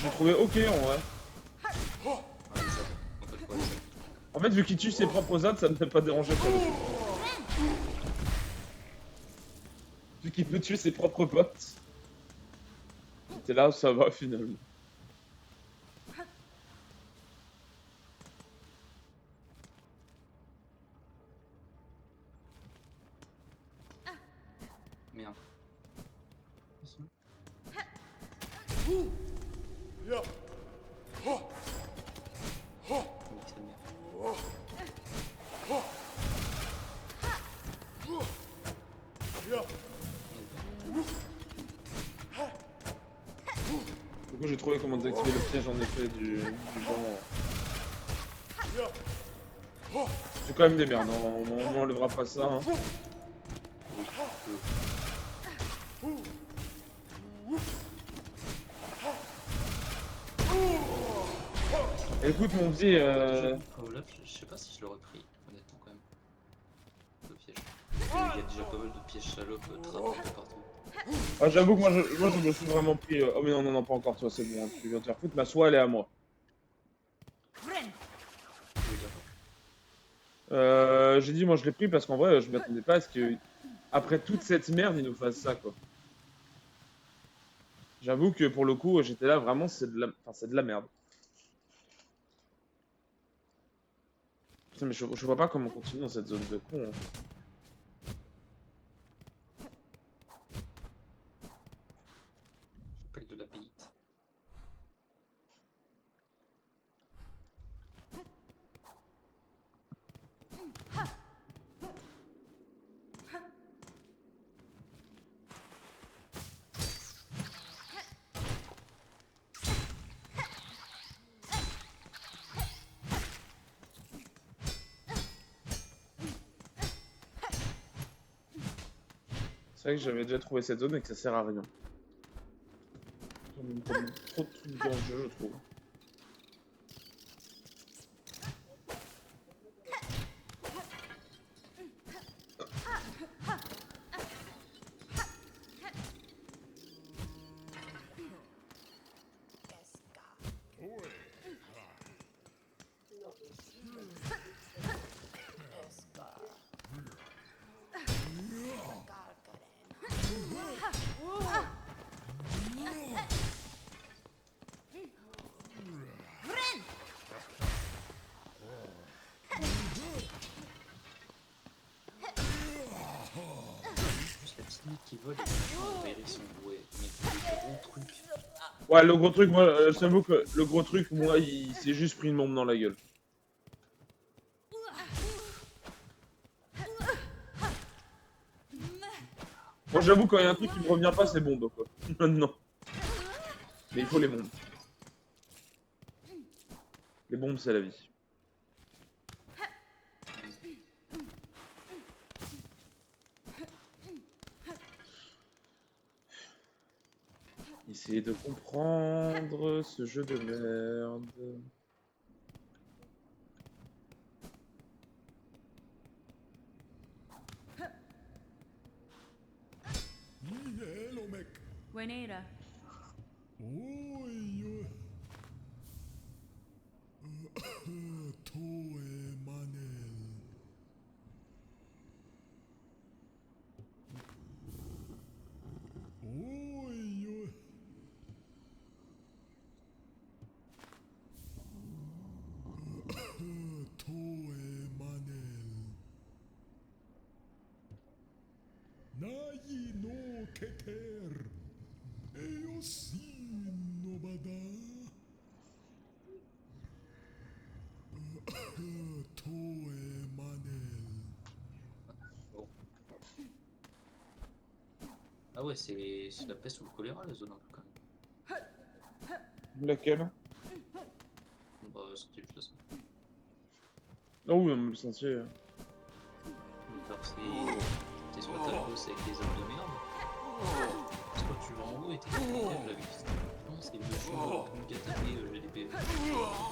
J'ai trouvé ok en vrai.
ah, les ZAD. En fait, quoi, les ZAD.
En fait, vu qu'il tue ses propres ZAD, ça ne fait pas déranger ça. Vu qu'il peut tuer ses propres potes. T'es là, ça va finalement.
Merde. Nique sa mère.
Du coup, j'ai trouvé comment désactiver le piège en effet du banc. C'est quand même des merdes, hein. On n'enlèvera pas ça. Hein. Écoute mon petit,
Call of, je sais pas si je l'aurais pris, honnêtement quand même. Le piège. Il y a déjà pas mal de pièges salopes trappants de partout.
Ah, j'avoue que moi je me suis vraiment pris. Oh mais non, non, non, pas encore toi, c'est bon, hein, tu viens te faire foutre. Ma soie elle est à moi. J'ai dit moi je l'ai pris parce qu'en vrai je m'attendais pas à ce que après toute cette merde il nous fasse ça quoi. J'avoue que pour le coup j'étais là vraiment c'est de la merde. Putain mais je vois pas comment continuer dans cette zone de con. Hein.
J'appelle de la bite.
C'est vrai que j'avais déjà trouvé cette zone et que ça sert à rien. Comme trop de trucs dans le jeu je trouve.
Juste la petite nuque qui vole, ils sont doués. Mais des gros trucs.
Ouais le gros truc moi j'avoue que le gros truc moi il s'est juste pris une bombe dans la gueule. Moi j'avoue quand il y a un truc qui me revient pas c'est bombe quoi. Non. Mais il faut les bombes. Les bombes c'est la vie. Essayez de comprendre ce jeu de merde.
Hello, mec.
Buenera.
Oi, Toe Manel. Oi, Toe Manel. Nai no keter. Eosin no bada. Toe Manel.
Bon. Ah ouais, c'est la peste ou le choléra la zone un peu quand même.
Laquelle?
Bah, c'est juste ça.
Non oui le sentier.
Alors t'es sur ta bosse avec les armes de merde. Parce que quand tu vas en haut et t'es là avec non, c'est le chou, le gâtaté, GDP.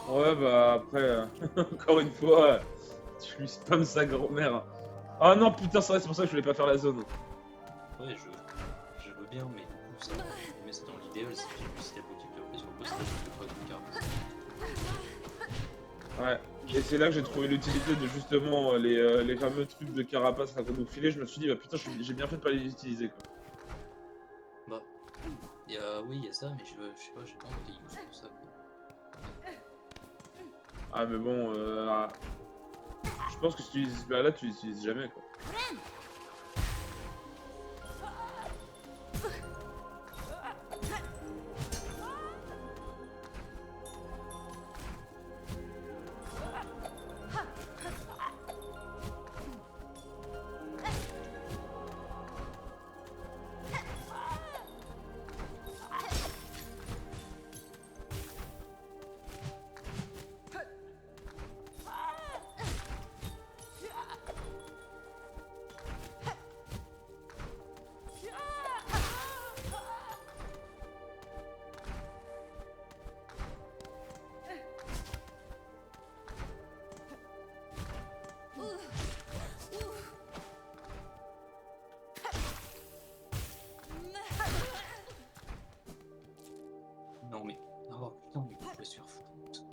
Ouais bah après encore une fois tu lui spams sa grand-mère. Ah non, putain, c'est vrai, c'est pour ça que je voulais pas faire la zone.
Ouais, je veux bien, mais du coup, ça, mais c'est dans l'idéal, si la boutique de prise repose pas sur le code de carte.
Ouais. Et c'est là que j'ai trouvé l'utilité de justement les fameux trucs de carapace à nous filer. Je me suis dit, bah putain, j'ai bien fait de pas les utiliser, quoi.
Bah, oui, il y a ça, mais je sais pas, j'ai pas envie de use pour ça, quoi.
Ah, mais bon, je pense que si tu utilises là, tu l'utilises jamais, quoi.
Non, mais. Oh putain, mais je vais se faire foutre.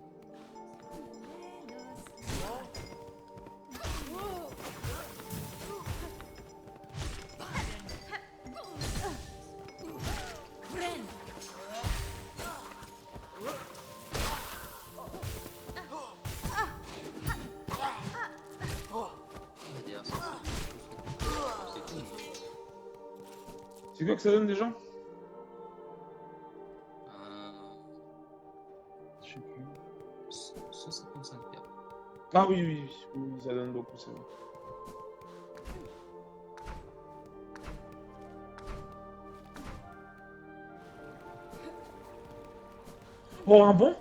Derrière, c'est cool, mais.
C'est quoi que ça donne déjà? Je sais plus.
155 paires.
Ah oui, oui, oui, oui, ça donne beaucoup, c'est vrai. Oh, un bon?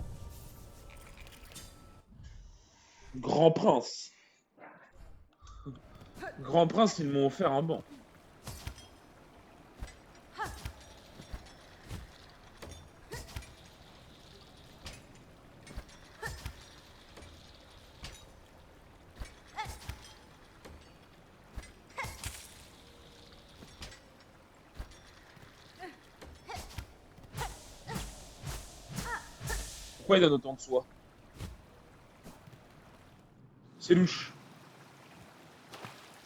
Grand Prince. Grand Prince, ils m'ont offert un banc. Pourquoi il donne autant de soie? C'est louche.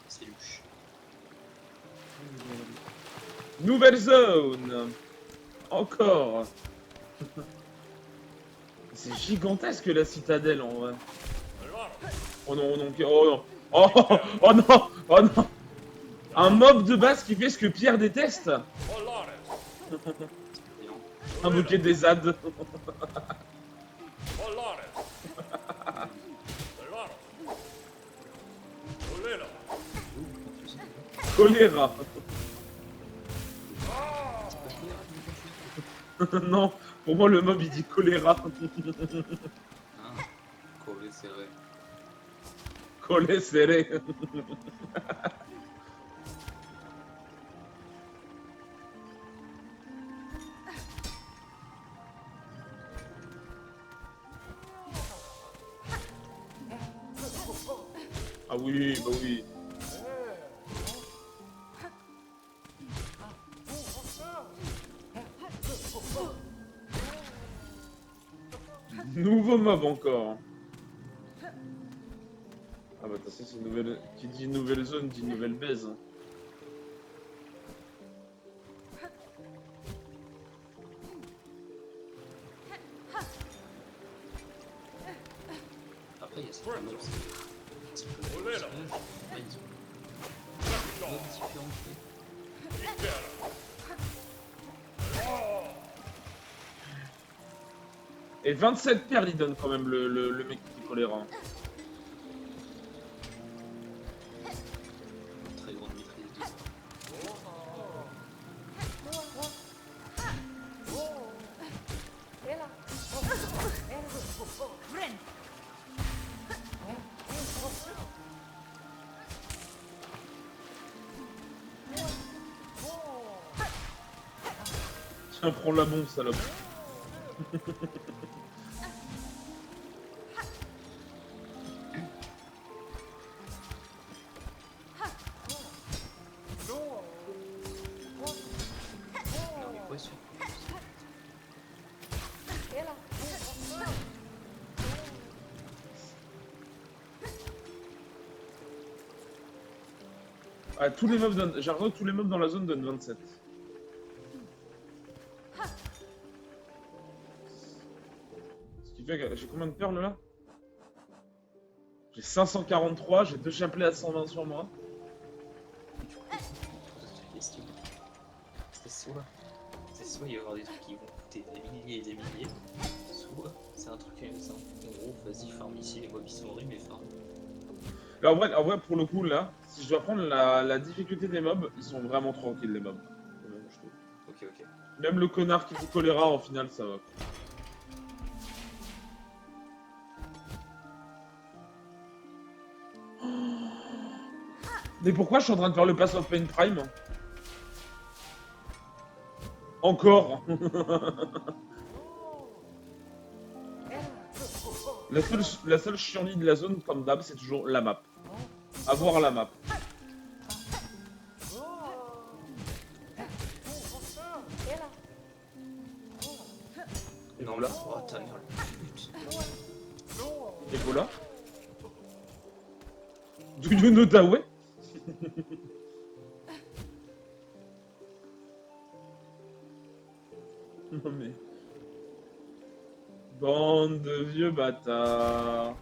C'est louche.
Nouvelle zone. Encore. C'est gigantesque la citadelle en vrai. Oh non, oh non, oh non. Oh, oh, oh non, oh non. Un mob de base qui fait ce que Pierre déteste. Invoquer des ZAD. Choléra. Non, pour moi le mob il dit choléra.
Ah, collé serré.
Collé serré. Ah oui, bah oui. Nouveau mob encore. Ah bah ça c'est une nouvelle. Qui dit nouvelle zone dit nouvelle baise.
Après, il y a certains mobs, c'est différent.
Et 27 perles il donne quand même le mec qui dit choléra.
Très grande maîtrise de ça.
Tiens, prends la bombe, salope. Ah, tous les mobs donnent... J'ai l'impression que tous les mobs dans la zone donnent 27. Ce qui fait que j'ai combien de perles là? J'ai 543, j'ai 2 chapelets à 120 sur moi.
C'est soit il va y avoir des trucs qui vont coûter des milliers et des milliers, soit c'est un truc simple. En gros, vas-y, farm ici, les mobs ils sont horribles, mais farm.
Là, en vrai, pour le coup, là, si je dois prendre la difficulté des mobs, ils sont vraiment tranquilles les mobs. Je trouve.
Ok, ok.
Même le connard qui vous choléra, en final, ça va. Mais pourquoi je suis en train de faire le Pass of Pain Prime? Encore. La seule chienlit de la zone, comme d'hab, c'est toujours la map. Avoir la map.
Non, là, oh ta merde, putain.
Et voilà. Do you know that way? Non mais... Bande de vieux bâtards.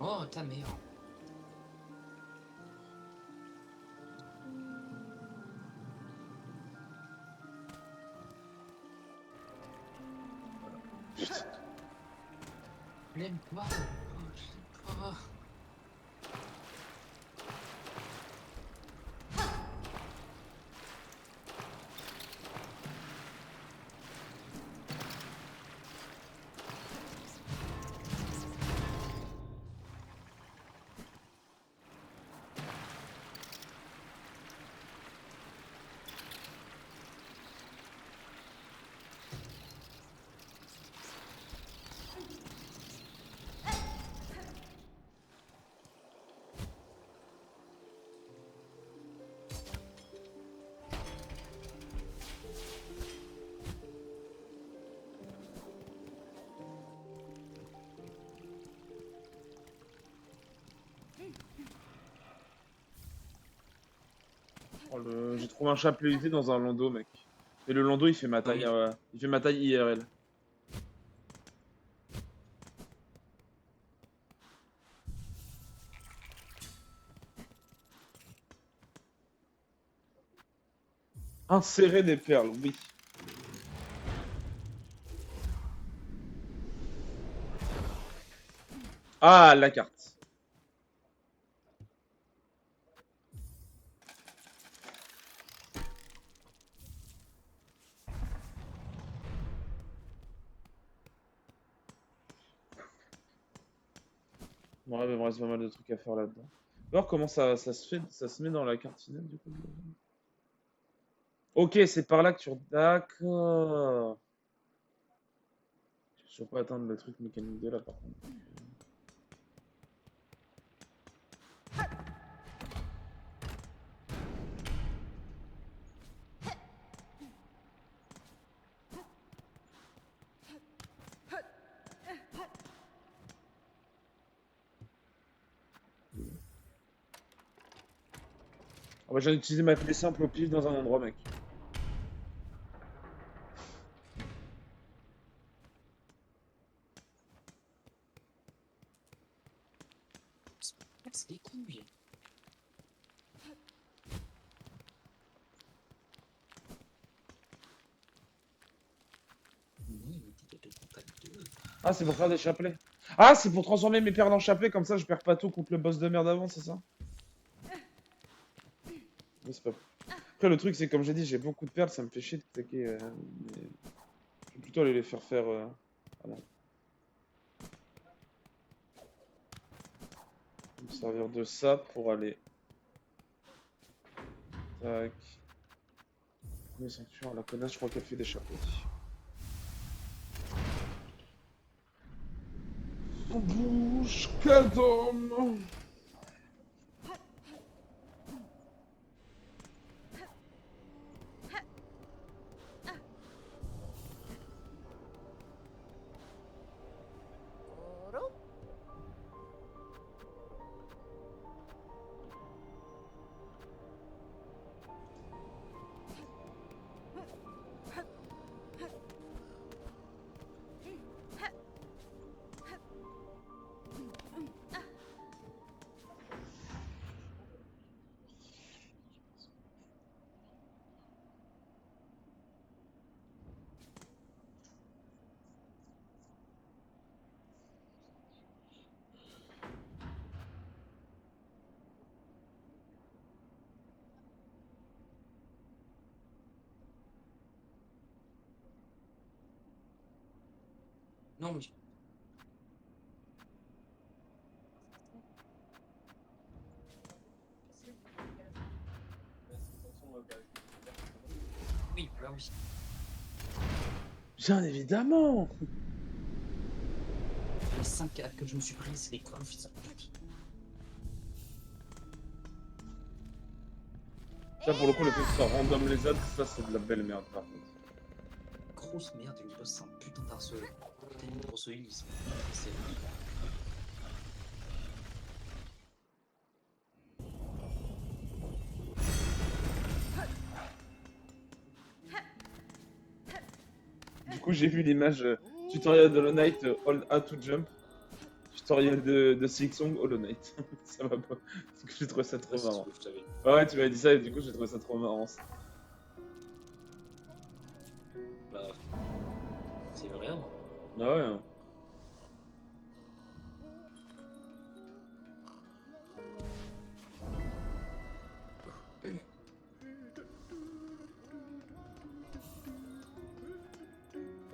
Oh ta merde. Je l'aime pas. Oh, je l'aime pas.
Oh, j'ai trouvé un chapelet UT dans un landau, mec. Et le landau, il fait ma taille, il fait ma taille IRL. Insérer des perles, oui. Ah, la carte. Ouais, mais il me reste pas mal de trucs à faire là-dedans. Alors comment ça se fait, ça se met dans la carte finale du coup. Ok, c'est par là que tu... D'accord. Je ne pas atteindre le truc mécanique de là par contre. Ah bah, j'ai utilisé ma clé simple au pif dans un endroit, mec.
C'est des couilles.
Ah, c'est pour faire des chapelets. Ah, c'est pour transformer mes perles en chapelets, comme ça je perds pas tout contre le boss de merde avant, c'est ça? Mais c'est pas... Après, le truc, c'est comme j'ai dit, j'ai beaucoup de perles, ça me fait chier de taquer. Mais... Je vais plutôt aller les faire faire. Ah non. Je vais me servir de ça pour aller. Tac. Premier sanctuaire, la connasse, je crois qu'elle fait des chapelets. Bouge, quel homme!
Non, mais oui, là oui.
Bien évidemment.
Les 5 cartes que je me suis pris, c'est des quoi, fils de pute.
Ça, pour le coup, le fait que ça random les odds, ça, c'est de la belle merde, par contre.
Grosse merde, une boss, c'est un putain d'harceleur. T'as une grosse heal, c'est.
Du coup, j'ai vu l'image tutoriel de Hollow Knight, Hold A to Jump. Tutoriel de Silksong, Hollow Knight. Ça va pas. Parce que j'ai trouvé ça trop
Ouais, c'est ce
marrant.
que je t'avais dit.
Ouais, tu m'avais dit ça et du coup, j'ai trouvé ça trop marrant.
Bah, c'est vrai, hein.
Ah ouais. Hein.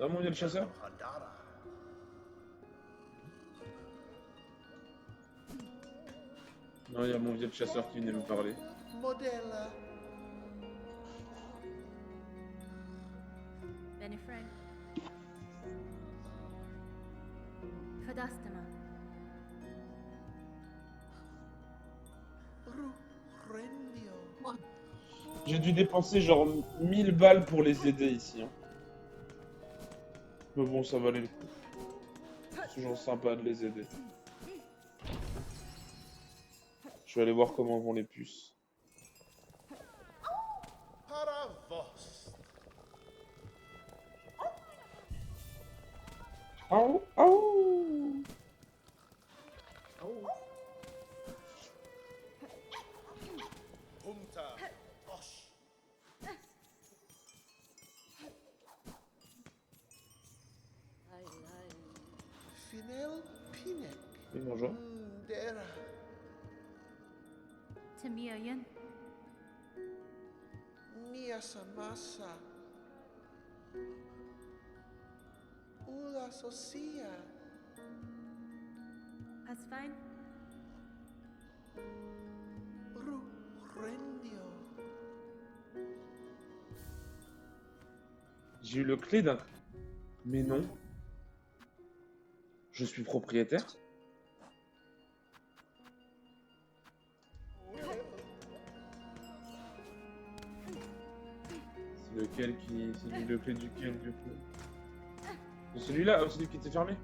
Ah, mon vieux le chasseur? Non, il y a mon vieux le chasseur qui venait me parler.
Modella.
Benifred. Fadastama.
Rendio.
J'ai dû dépenser genre 1000 balles pour les aider ici. Hein. Mais bon, ça valait le coup. C'est toujours sympa de les aider. Je vais aller voir comment vont les puces.
Paravos.
Oh, oh.
Punta. Osh. Finel Pinek.
Oui, bonjour.
Dera.
Timiyan.
Mia Samasa. Ula Socia.
Asfine.
Rendio.
J'ai eu le clé d'un... Mais non. Je suis propriétaire. C'est lequel qui... C'est le clé duquel, du coup? C'est celui-là, celui qui était fermé?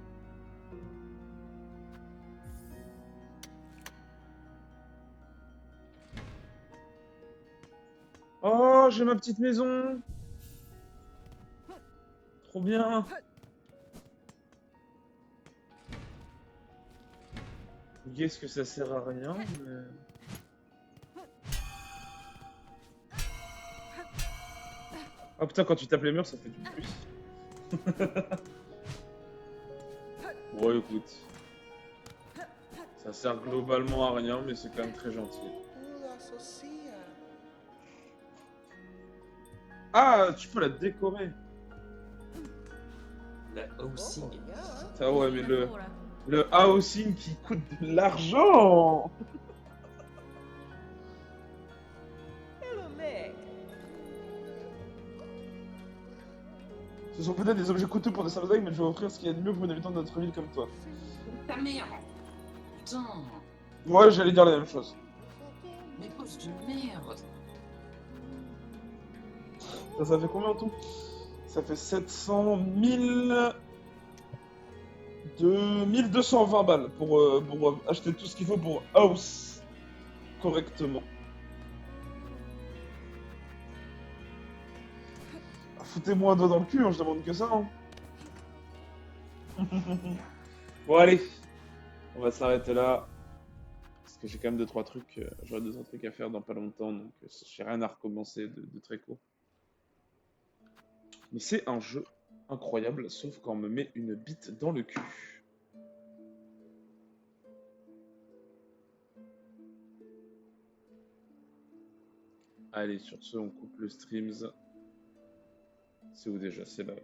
Oh, j'ai ma petite maison! Trop bien! Est-ce que ça sert à rien, mais... Oh putain, quand tu tapes les murs, ça fait du plus. Bon, écoute. Ça sert globalement à rien, mais c'est quand même très gentil.
Ula Socia.
Ah, tu peux la décorer.
La housing.
Ah ouais, mais le housing qui coûte de l'argent. Ce sont peut-être des objets coûteux pour des salles mais je vais offrir ce qu'il y a de mieux pour une habitante de notre ville comme toi.
Ta mère. Putain.
Ouais, j'allais dire la même chose.
Mais boss de merde.
Ça fait combien en tout? Ça fait 700 000... de 1220 balles pour acheter tout ce qu'il faut pour house correctement. Ah, foutez-moi un doigt dans le cul, hein, je demande que ça. Hein. Bon allez, on va s'arrêter là. Parce que j'ai quand même 2-3 trucs, j'aurai 2-3 trucs à faire dans pas longtemps, donc j'ai rien à recommencer de très court. Mais c'est un jeu incroyable, sauf quand on me met une bite dans le cul. Allez, sur ce, on coupe le streams. C'est où déjà? C'est là.